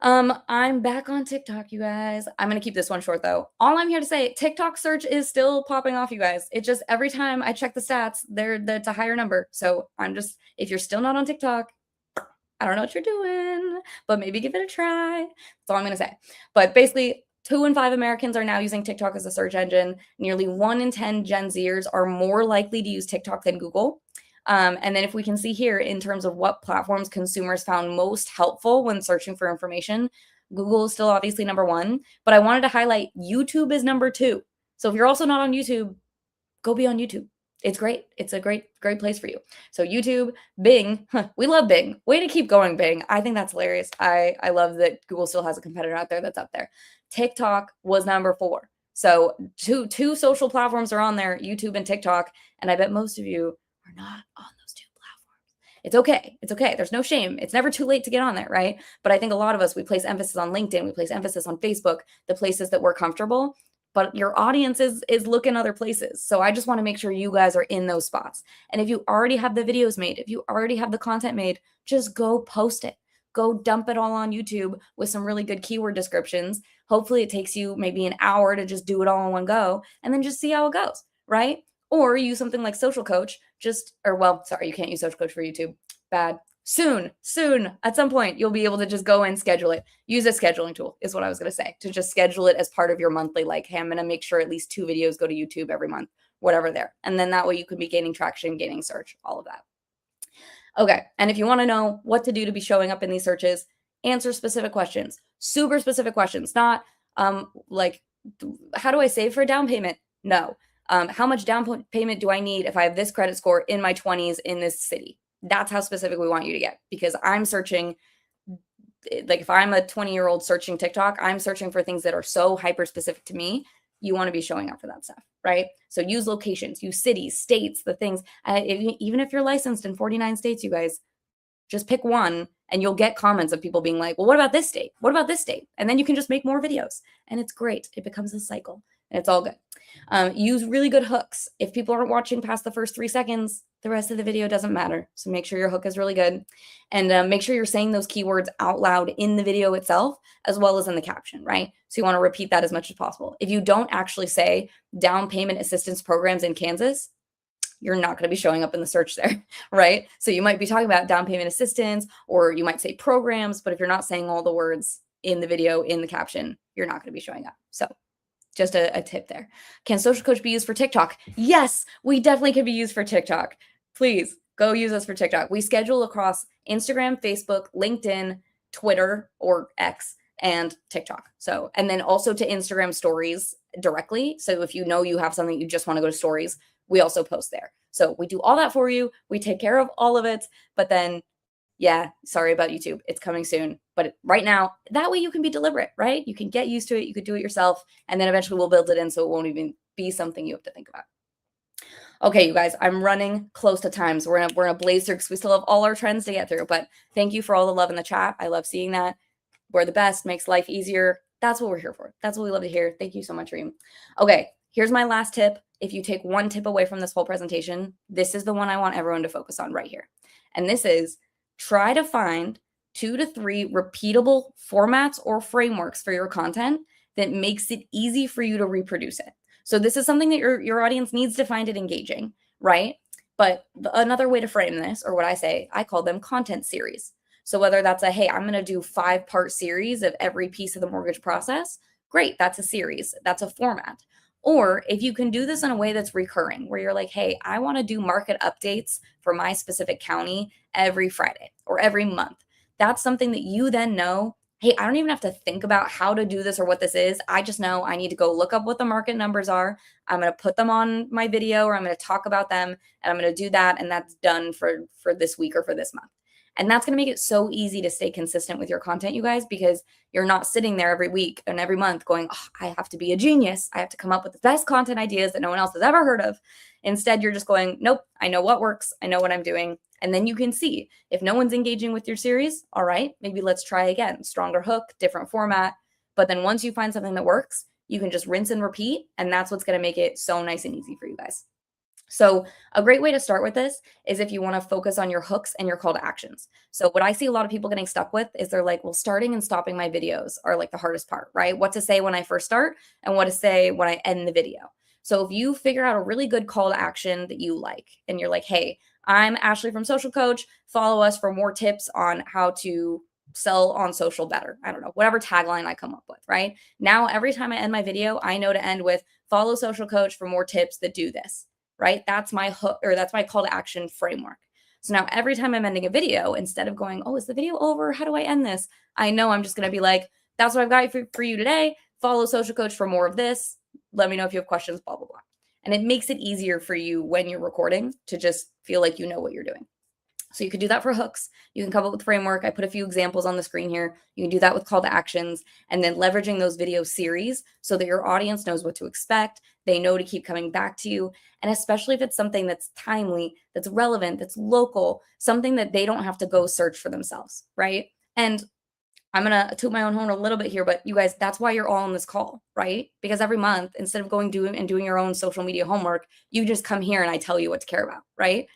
I'm back on TikTok, you guys. I'm going to keep this one short though. All I'm here to say, TikTok search is still popping off, you guys. It just, every time I check the stats, it's a higher number. So if you're still not on TikTok, I don't know what you're doing, but maybe give it a try. That's all I'm going to say. But basically, 2 in 5 Americans are now using TikTok as a search engine. Nearly 1 in 10 Gen Zers are more likely to use TikTok than Google. And then if we can see here in terms of what platforms consumers found most helpful when searching for information, Google is still obviously number 1, but I wanted to highlight YouTube is number 2. So if you're also not on YouTube, go be on YouTube. It's great. It's a great place for you. So YouTube, Bing, we love Bing. Way to keep going, Bing. I think that's hilarious. I love that Google still has a competitor out there that's up there. TikTok was number 4. So two social platforms are on there, YouTube and TikTok, and I bet most of you are not on those 2 platforms. It's okay. It's okay. There's no shame. It's never too late to get on there, right? But I think a lot of us, we place emphasis on LinkedIn, we place emphasis on Facebook, the places that we're comfortable, but your audience is looking other places. So I just want to make sure you guys are in those spots. And if you already have the videos made, if you already have the content made, just go post it. Go dump it all on YouTube with some really good keyword descriptions. Hopefully it takes you maybe an hour to just do it all in one go and then just see how it goes, right? Or use something like SocialCoach, you can't use SocialCoach for YouTube. Bad. Soon, at some point, you'll be able to just go and schedule it. Use a scheduling tool is what I was going to say, to just schedule it as part of your monthly, like, hey, I'm going to make sure at least 2 videos go to YouTube every month, whatever there. And then that way you can be gaining traction, gaining search, all of that. Okay. And if you want to know what to do to be showing up in these searches, answer specific questions, super specific questions, not like, how do I save for a down payment? No. How much down payment do I need if I have this credit score in my 20s in this city? That's how specific we want you to get, because I'm searching, like if I'm a 20-year-old searching TikTok, I'm searching for things that are so hyper specific to me. You want to be showing up for that stuff, right? So use locations, use cities, states, the things, even if you're licensed in 49 states, you guys, just pick one and you'll get comments of people being like, well, what about this state? What about this state? And then you can just make more videos and it's great. It becomes a cycle and it's all good. Use really good hooks. If people aren't watching past the first 3 seconds, The rest of the video doesn't matter. So make sure your hook is really good, and make sure you're saying those keywords out loud in the video itself, as well as in the caption, right? So you want to repeat that as much as possible. If you don't actually say down payment assistance programs in Kansas, you're not going to be showing up in the search there, right? So you might be talking about down payment assistance, or you might say programs, but if you're not saying all the words in the video, in the caption, you're not going to be showing up. So just a tip there. Can SocialCoach be used for TikTok? Yes, we definitely can be used for TikTok. Please go use us for TikTok. We schedule across Instagram, Facebook, LinkedIn, Twitter or X, and TikTok. So, and then also to Instagram stories directly. So if you know you have something you just want to go to stories, we also post there. So we do all that for you. We take care of all of it. But then, yeah, sorry about YouTube. It's coming soon. But right now, that way you can be deliberate, right? You can get used to it. You could do it yourself. And then eventually we'll build it in so it won't even be something you have to think about. Okay, you guys, I'm running close to time, so we're gonna blaze through because we still have all our trends to get through. But thank you for all the love in the chat. I love seeing that. We're the best, makes life easier. That's what we're here for. That's what we love to hear. Thank you so much, Reem. Okay, here's my last tip. If you take one tip away from this whole presentation, this is the one I want everyone to focus on right here. And this is try to find 2 to 3 repeatable formats or frameworks for your content that makes it easy for you to reproduce it. So this is something that your audience needs to find it engaging, right? But another way to frame this, or what I say, I call them content series. So whether that's a, hey, I'm going to do 5-part series of every piece of the mortgage process, great, that's a series, that's a format. Or if you can do this in a way that's recurring, where you're like, hey, I want to do market updates for my specific county every Friday or every month. That's something that you then know, hey, I don't even have to think about how to do this or what this is. I just know I need to go look up what the market numbers are. I'm going to put them on my video, or I'm going to talk about them, and I'm going to do that. And that's done for this week or for this month. And that's going to make it so easy to stay consistent with your content, you guys, because you're not sitting there every week and every month going, oh, I have to be a genius. I have to come up with the best content ideas that no one else has ever heard of. Instead, you're just going, nope, I know what works. I know what I'm doing. And then you can see if no one's engaging with your series, all right, maybe let's try again. Stronger hook, different format. But then once you find something that works, you can just rinse and repeat. And that's what's going to make it so nice and easy for you guys. So a great way to start with this is if you want to focus on your hooks and your call to actions. So what I see a lot of people getting stuck with is they're like, well, starting and stopping my videos are like the hardest part, right? What to say when I first start and what to say when I end the video. So if you figure out a really good call to action that you like, and you're like, hey, I'm Ashley from SocialCoach, follow us for more tips on how to sell on social better. I don't know, whatever tagline I come up with, right? Now, every time I end my video, I know to end with follow SocialCoach for more tips that do this. Right? That's my hook, or that's my call to action framework. So now every time I'm ending a video, instead of going, oh, is the video over? How do I end this? I know I'm just going to be like, that's what I've got for you today. Follow SocialCoach for more of this. Let me know if you have questions, blah, blah, blah. And it makes it easier for you when you're recording to just feel like you know what you're doing. So you could do that for hooks. You can come up with framework. I put a few examples on the screen here. You can do that with call to actions, and then leveraging those video series so that your audience knows what to expect. They know to keep coming back to you. And especially if it's something that's timely, that's relevant, that's local, something that they don't have to go search for themselves, right? And I'm going to toot my own horn a little bit here, but you guys, that's why you're all on this call, right? Because every month, instead of doing your own social media homework, you just come here and I tell you what to care about, right?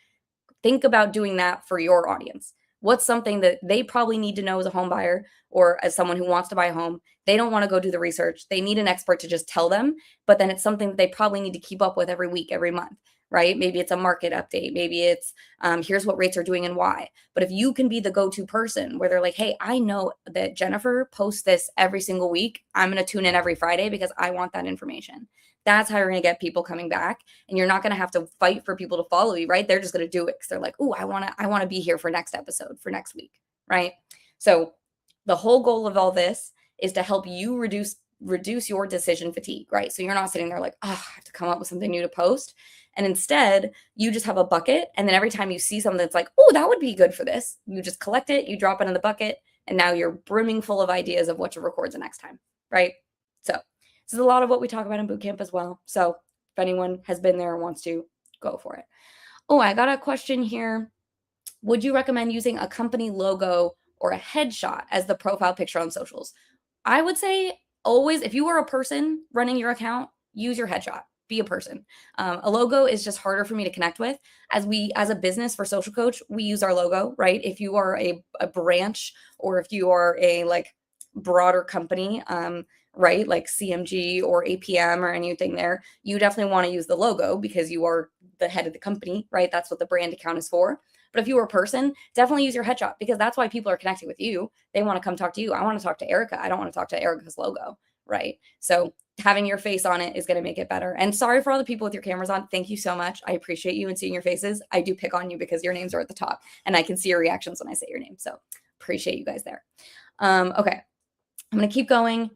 Think about doing that for your audience. What's something that they probably need to know as a home buyer or as someone who wants to buy a home? They don't want to go do the research. They need an expert to just tell them, but then it's something that they probably need to keep up with every week, every month, right? Maybe it's a market update. Maybe it's here's what rates are doing and why. But if you can be the go-to person where they're like, hey, I know that Jennifer posts this every single week. I'm going to tune in every Friday because I want that information. That's how you're going to get people coming back, and you're not going to have to fight for people to follow you, right? They're just going to do it because they're like, oh, I want to be here for next episode, for next week, right? So the whole goal of all this is to help you reduce your decision fatigue, right? So you're not sitting there like, oh, I have to come up with something new to post. And instead, you just have a bucket. And then every time you see something that's like, oh, that would be good for this, you just collect it, you drop it in the bucket, and now you're brimming full of ideas of what to record the next time, right? So this is a lot of what we talk about in boot camp as well. So if anyone has been there and wants to, go for it. Oh, I got a question here. Would you recommend using a company logo or a headshot as the profile picture on socials? I would say always, if you are a person running your account, use your headshot, be a person. A logo is just harder for me to connect with. As a business for SocialCoach, we use our logo, right? If you are a branch, or if you are a like broader company, right, like CMG or APM or anything there, you definitely want to use the logo because you are the head of the company, right? That's what the brand account is for. But if you were a person, definitely use your headshot, because that's why people are connecting with you. They want to come talk to you. I want to talk to Erica. I don't want to talk to Erica's logo, right? So having your face on it is going to make it better. And sorry for all the people with your cameras on. Thank you so much. I appreciate you and seeing your faces. I do pick on you because your names are at the top and I can see your reactions when I say your name. So appreciate you guys there. Okay. I'm going to keep going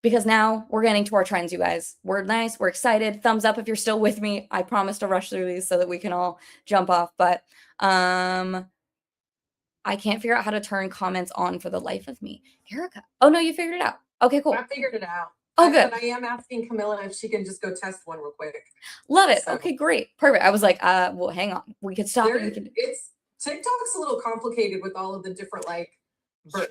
because now we're getting to our trends, you guys. We're nice. We're excited. Thumbs up if you're still with me. I promise to rush through these so that we can all jump off. But I can't figure out how to turn comments on for the life of me. Erica. Oh, no, you figured it out. Okay, cool. I figured it out. Oh, good. But I am asking Camilla if she can just go test one real quick. Love it. So, okay, great. Perfect. I was like, well, hang on. We could stop it. It's TikTok's a little complicated with all of the different, like,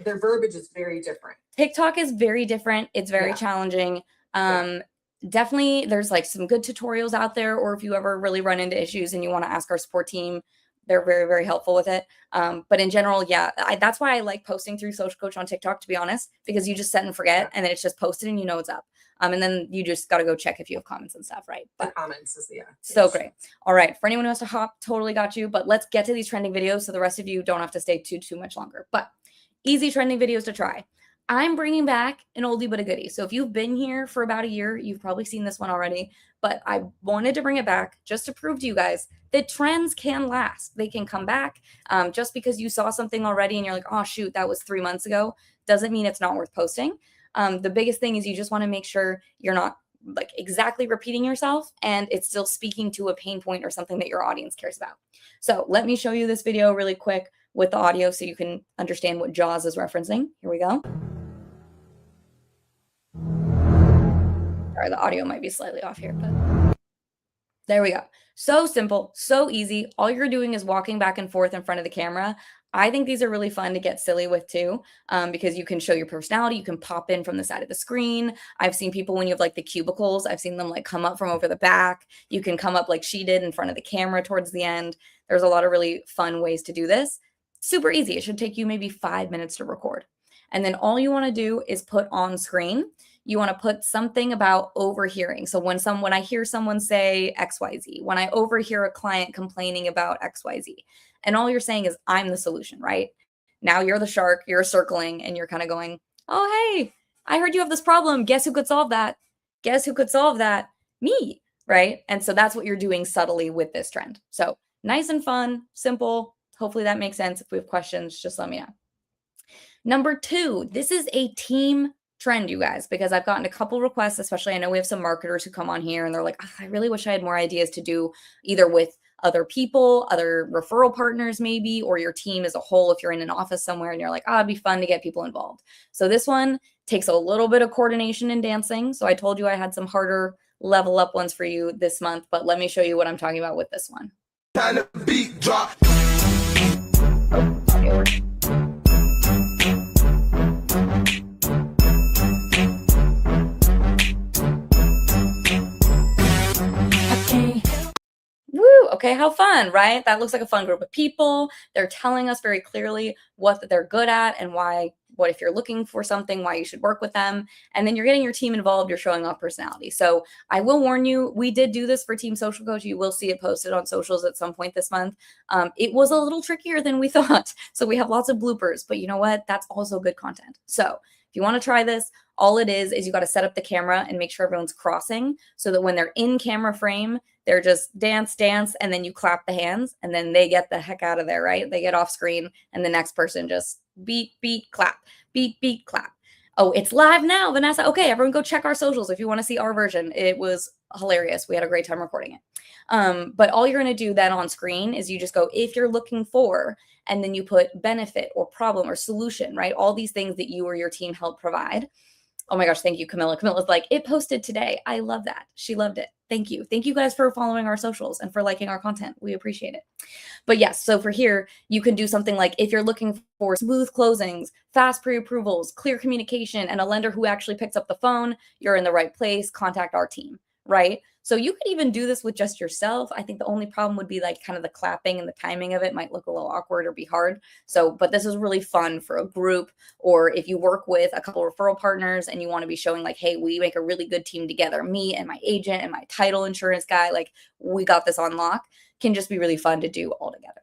their verbiage is very different. TikTok is very different. It's very challenging. Definitely there's like some good tutorials out there, or if you ever really run into issues and you want to ask our support team, they're very, very helpful with it. But in general, that's why I like posting through SocialCoach on TikTok, to be honest, because you just set and forget and then it's just posted and you know it's up. And then you just got to go check if you have comments and stuff, right? But the comments is, so great. All right. For anyone who has to hop, totally got you. But let's get to these trending videos so the rest of you don't have to stay too much longer. But easy trending videos to try. I'm bringing back an oldie but a goodie. So if you've been here for about a year, you've probably seen this one already, but I wanted to bring it back just to prove to you guys that trends can last. They can come back. Just because you saw something already and you're like, oh shoot, that was 3 months ago, doesn't mean it's not worth posting. The biggest thing is you just want to make sure you're not like exactly repeating yourself and it's still speaking to a pain point or something that your audience cares about. So let me show you this video really quick with the audio so you can understand what Jaws is referencing. Here we go. Sorry, the audio might be slightly off here, but there we go. So simple, so easy. All you're doing is walking back and forth in front of the camera. I think these are really fun to get silly with too, because you can show your personality. You can pop in from the side of the screen. I've seen people when you have like the cubicles, I've seen them like come up from over the back. You can come up like she did in front of the camera towards the end. There's a lot of really fun ways to do this. Super easy. It should take you maybe 5 minutes to record. And then all you want to do is put on screen. You want to put something about overhearing. So when I hear someone say XYZ, when I overhear a client complaining about XYZ, and all you're saying is, I'm the solution, right? Now you're the shark, you're circling, and you're kind of going, oh, hey, I heard you have this problem. Guess who could solve that? Guess who could solve that? Me, right? And so that's what you're doing subtly with this trend. So nice and fun, simple. Hopefully that makes sense. If we have questions, just let me know. Number 2, this is a team trend, you guys, because I've gotten a couple requests, especially I know we have some marketers who come on here and they're like, I really wish I had more ideas to do either with other people, other referral partners maybe, or your team as a whole if you're in an office somewhere and you're like, it'd be fun to get people involved. So this one takes a little bit of coordination and dancing. So I told you I had some harder level up ones for you this month, but let me show you what I'm talking about with this one. Time to beat drop. Woo, okay, how fun, right? That looks like a fun group of people. They're telling us very clearly what they're good at and what if you're looking for something, why you should work with them. And then you're getting your team involved, you're showing off personality. So I will warn you, we did do this for Team SocialCoach. You will see it posted on socials at some point this month. It was a little trickier than we thought. So we have lots of bloopers, but you know what? That's also good content. So if you want to try this, all it is you got to set up the camera and make sure everyone's crossing so that when they're in camera frame, they're just dance, and then you clap the hands and then they get the heck out of there, right? They get off screen and the next person just beat, clap, beat, clap. Oh, it's live now, Vanessa. Okay, everyone go check our socials if you want to see our version. It was hilarious. We had a great time recording it. But all you're going to do then on screen is you just go, if you're looking for, and then you put benefit or problem or solution, right? All these things that you or your team help provide. Oh my gosh, thank you, Camilla. Camilla's like, it posted today. I love that. She loved it. Thank you. Thank you guys for following our socials and for liking our content. We appreciate it. But yes, so for here, you can do something like if you're looking for smooth closings, fast pre-approvals, clear communication, and a lender who actually picks up the phone, you're in the right place. Contact our team, right? So you could even do this with just yourself. I think the only problem would be like kind of the clapping and the timing of it might look a little awkward or be hard. So, but this is really fun for a group, or if you work with a couple referral partners and you want to be showing like, hey, we make a really good team together, me and my agent and my title insurance guy, like we got this on lock, can just be really fun to do all together.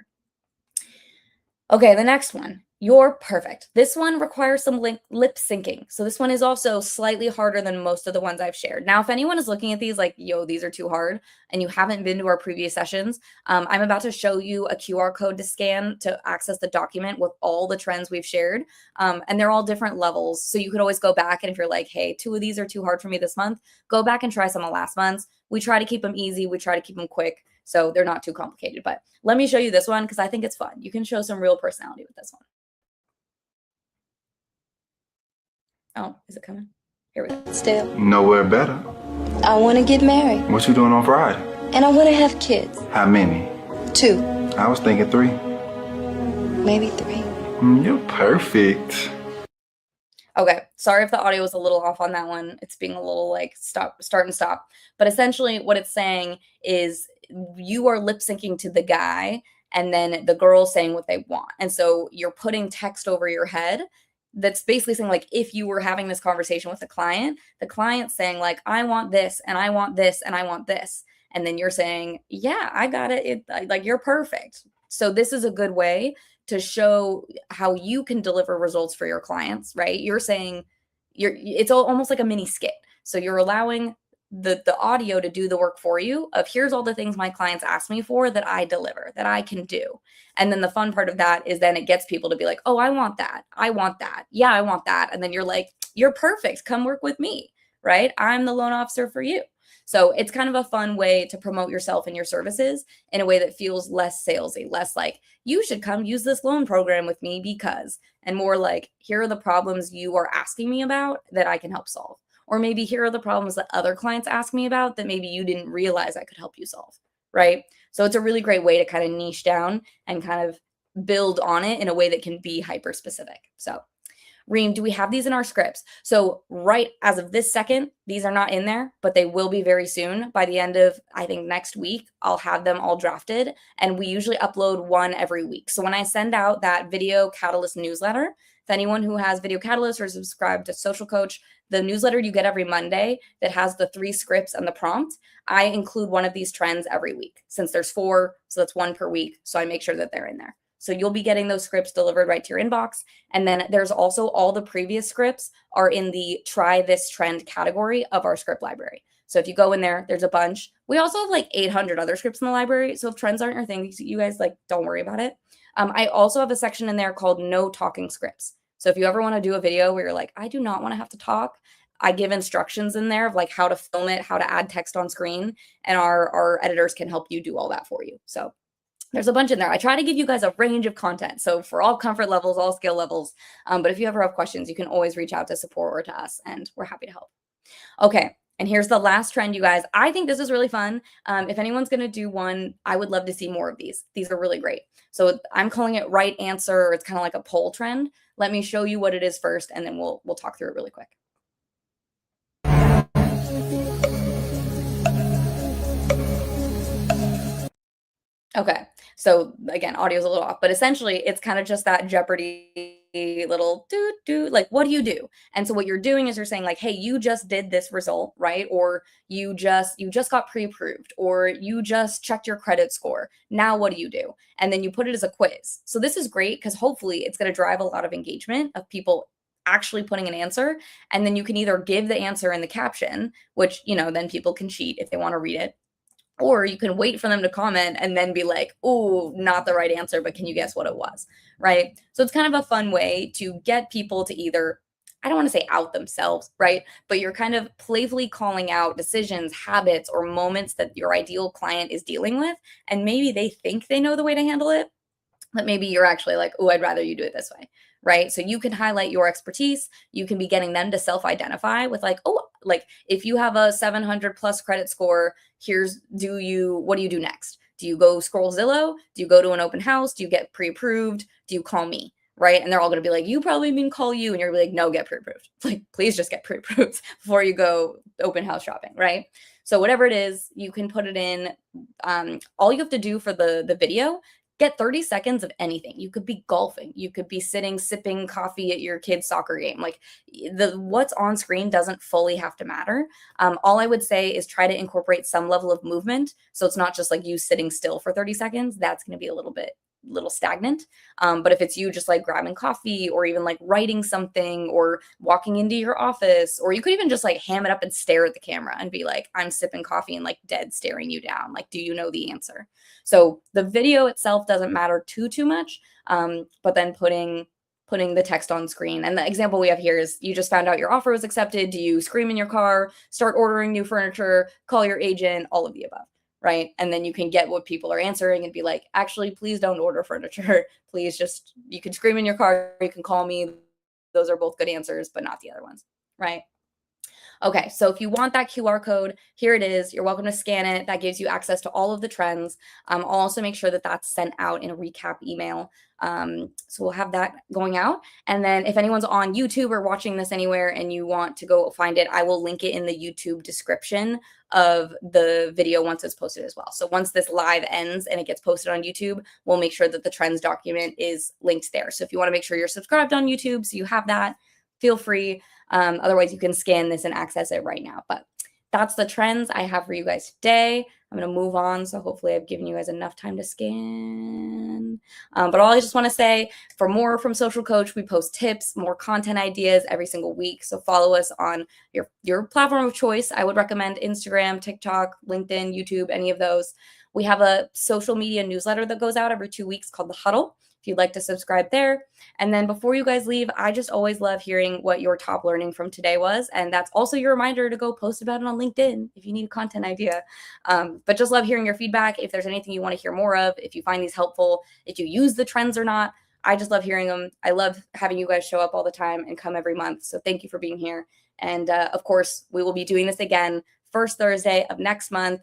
Okay, the next one. You're perfect. This one requires some lip syncing. So this one is also slightly harder than most of the ones I've shared. Now, if anyone is looking at these like, yo, these are too hard, and you haven't been to our previous sessions, I'm about to show you a QR code to scan to access the document with all the trends we've shared. And they're all different levels. So you could always go back, and if you're like, hey, 2 of these are too hard for me this month, go back and try some of last month's. We try to keep them easy. We try to keep them quick, so they're not too complicated. But let me show you this one because I think it's fun. You can show some real personality with this one. Oh, is it coming? Here we go. Still, Nowhere better. I want to get married. What you doing on Friday? And I want to have kids. How many? 2, I was thinking 3. maybe 3. You're perfect. Okay, sorry if the audio was a little off on that one. It's being a little like start and stop. But essentially what it's saying is you are lip syncing to the guy and then the girl saying what they want. And so you're putting text over your head that's basically saying like, if you were having this conversation with the client's saying like, I want this and I want this and I want this. And then you're saying, yeah, I got it. Like you're perfect. So this is a good way to show how you can deliver results for your clients, right? You're saying it's almost like a mini skit. So you're allowing the audio to do the work for you of here's all the things my clients ask me for that I deliver, that I can do. And then the fun part of that is then it gets people to be like, oh, I want that. I want that. Yeah, I want that. And then you're like, you're perfect. Come work with me, right? I'm the loan officer for you. So it's kind of a fun way to promote yourself and your services in a way that feels less salesy, less like you should come use this loan program with me because, and more like, here are the problems you are asking me about that I can help solve. Or maybe here are the problems that other clients ask me about that maybe you didn't realize I could help you solve, right? So it's a really great way to kind of niche down and kind of build on it in a way that can be hyper specific. So Reem, do we have these in our scripts? So right as of this second, these are not in there, but they will be very soon. By the end of, I think, next week, I'll have them all drafted. And we usually upload one every week. So when I send out that Video Catalyst newsletter, if anyone who has Video Catalyst or subscribed to SocialCoach, the newsletter you get every Monday that has the 3 scripts and the prompt, I include one of these trends every week. Since there's 4, so that's 1 per week. So I make sure that they're in there. So you'll be getting those scripts delivered right to your inbox. And then there's also all the previous scripts are in the try this trend category of our script library. So if you go in there, there's a bunch. We also have like 800 other scripts in the library. So if trends aren't your thing, you guys like don't worry about it. I also have a section in there called no talking scripts. So if you ever want to do a video where you're like, I do not want to have to talk, I give instructions in there of like how to film it, how to add text on screen, and our editors can help you do all that for you. So there's a bunch in there. I try to give you guys a range of content. So for all comfort levels, all skill levels. But if you ever have questions, you can always reach out to support or to us, and we're happy to help. Okay. And here's the last trend, you guys. I think this is really fun. If anyone's going to do one, I would love to see more of these. These are really great. So I'm calling it right answer. It's kind of like a poll trend. Let me show you what it is first, and then we'll talk through it really quick. Okay, so again, audio is a little off, but essentially it's kind of just that Jeopardy little do like, what do you do? And so what you're doing is you're saying like, hey, you just did this result, right? Or you just got pre-approved, or you just checked your credit score. Now what do you do? And then you put it as a quiz. So this is great because hopefully it's going to drive a lot of engagement of people actually putting an answer. And then you can either give the answer in the caption, which, then people can cheat if they want to read it. Or you can wait for them to comment and then be like, oh, not the right answer, but can you guess what it was, right? So it's kind of a fun way to get people to either, I don't want to say out themselves, right? But you're kind of playfully calling out decisions, habits, or moments that your ideal client is dealing with. And maybe they think they know the way to handle it, but maybe you're actually like, oh, I'd rather you do it this way, right? So you can highlight your expertise. You can be getting them to self-identify with like, oh, like if you have a 700 plus credit score, what do you do next? Do you go scroll Zillow? Do you go to an open house? Do you get pre-approved? Do you call me? right? And they're all going to be like, you probably mean call you. And you're gonna be like, no, get pre-approved. Like, please just get pre-approved before you go open house shopping, right? So whatever it is, you can put it in. All you have to do for the video, get 30 seconds of anything. You could be golfing. You could be sitting, sipping coffee at your kid's soccer game. Like what's on screen doesn't fully have to matter. All I would say is try to incorporate some level of movement. So it's not just like you sitting still for 30 seconds. That's going to be a little stagnant. But if it's you just like grabbing coffee or even like writing something or walking into your office, or you could even just like ham it up and stare at the camera and be like, I'm sipping coffee and like dead staring you down. Like, do you know the answer? So the video itself doesn't matter too much. But then putting the text on screen. And the example we have here is you just found out your offer was accepted. Do you scream in your car, start ordering new furniture, call your agent, all of the above? Right. And then you can get what people are answering and be like, actually, please don't order furniture. Please you can scream in your car. You can call me. Those are both good answers, but not the other ones. Right. Okay, so if you want that QR code, here it is. You're welcome to scan it. That gives you access to all of the trends. I'll also make sure that that's sent out in a recap email. So we'll have that going out. And then if anyone's on YouTube or watching this anywhere and you want to go find it, I will link it in the YouTube description of the video once it's posted as well. So once this live ends and it gets posted on YouTube, we'll make sure that the trends document is linked there. So if you want to make sure you're subscribed on YouTube so you have that, feel free. Otherwise, you can scan this and access it right now. But that's the trends I have for you guys today. I'm going to move on. So hopefully I've given you guys enough time to scan. But all I just want to say, for more from Social Coach, we post tips, more content ideas every single week. So follow us on your platform of choice. I would recommend Instagram, TikTok, LinkedIn, YouTube, any of those. We have a social media newsletter that goes out every 2 weeks called The Huddle. If you'd like to subscribe there. And then before you guys leave, I just always love hearing what your top learning from today was. And that's also your reminder to go post about it on LinkedIn if you need a content idea. But just love hearing your feedback. If there's anything you want to hear more of, if you find these helpful, if you use the trends or not, I just love hearing them. I love having you guys show up all the time and come every month. So thank you for being here. And of course, we will be doing this again first Thursday of next month.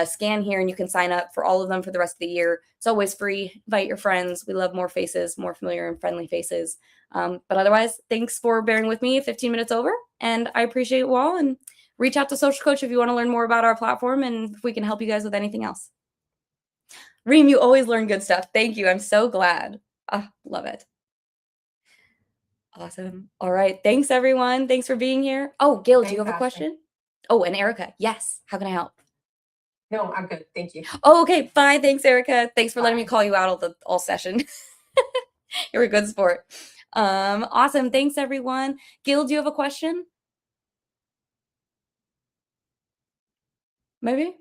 Scan here and you can sign up for all of them for the rest of the year. It's always free. Invite your friends. We love more faces, more familiar and friendly faces. But otherwise, thanks for bearing with me 15 minutes over. And I appreciate you all. And reach out to Social Coach if you want to learn more about our platform and if we can help you guys with anything else. Reem, you always learn good stuff. Thank you. I'm so glad. Love it. Awesome. All right. Thanks, everyone. Thanks for being here. Oh, Gil, do you have a question? Oh, and Erica. Yes. How can I help? No, I'm good. Thank you. Oh, okay. Bye. Thanks, Erica. Thanks for letting me call you out all session. You're a good sport. Awesome. Thanks, everyone. Gil, do you have a question? Maybe?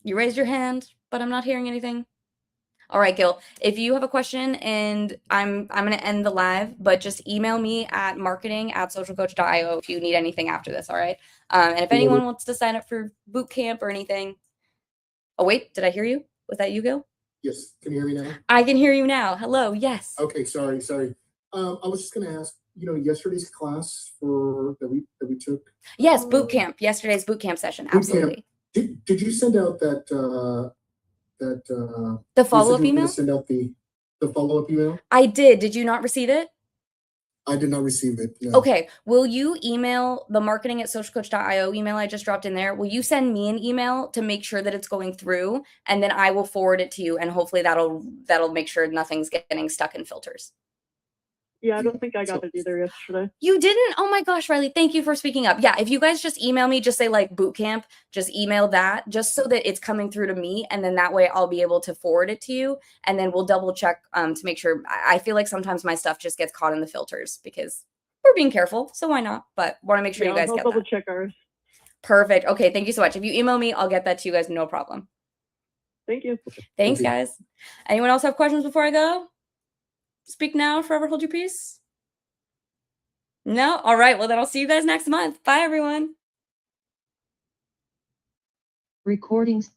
You raised your hand, but I'm not hearing anything. All right, Gil, if you have a question and I'm going to end the live, but just email me at marketing@socialcoach.io if you need anything after this. All right. And if anyone wants to sign up for boot camp or anything. Oh, wait, did I hear you? Was that you, Gil? Yes. Can you hear me now? I can hear you now. Hello. Yes. Okay. Sorry. I was just going to ask, yesterday's class that we took. Yes. Boot camp. Yesterday's boot camp session. Absolutely. Did you send out that the follow-up email? Send out the follow-up email? I did. Did you not receive it? I did not receive it. No. Okay. Will you email the marketing@socialcoach.io email I just dropped in there? Will you send me an email to make sure that it's going through, and then I will forward it to you, and hopefully that'll make sure nothing's getting stuck in filters. Yeah, I don't think I got it either yesterday. You didn't? Oh my gosh, Riley, thank you for speaking up. Yeah, if you guys just email me, just say like boot camp, just email that just so that it's coming through to me. And then that way I'll be able to forward it to you. And then we'll double check to make sure. I feel like sometimes my stuff just gets caught in the filters because we're being careful. So why not? But want to make sure you guys I'll get double that. check ours. Perfect. Okay, thank you so much. If you email me, I'll get that to you guys. No problem. Thank you. Thanks, guys. Anyone else have questions before I go? Speak now, forever hold your peace. No? All right. Well, then I'll see you guys next month. Bye, everyone. Recordings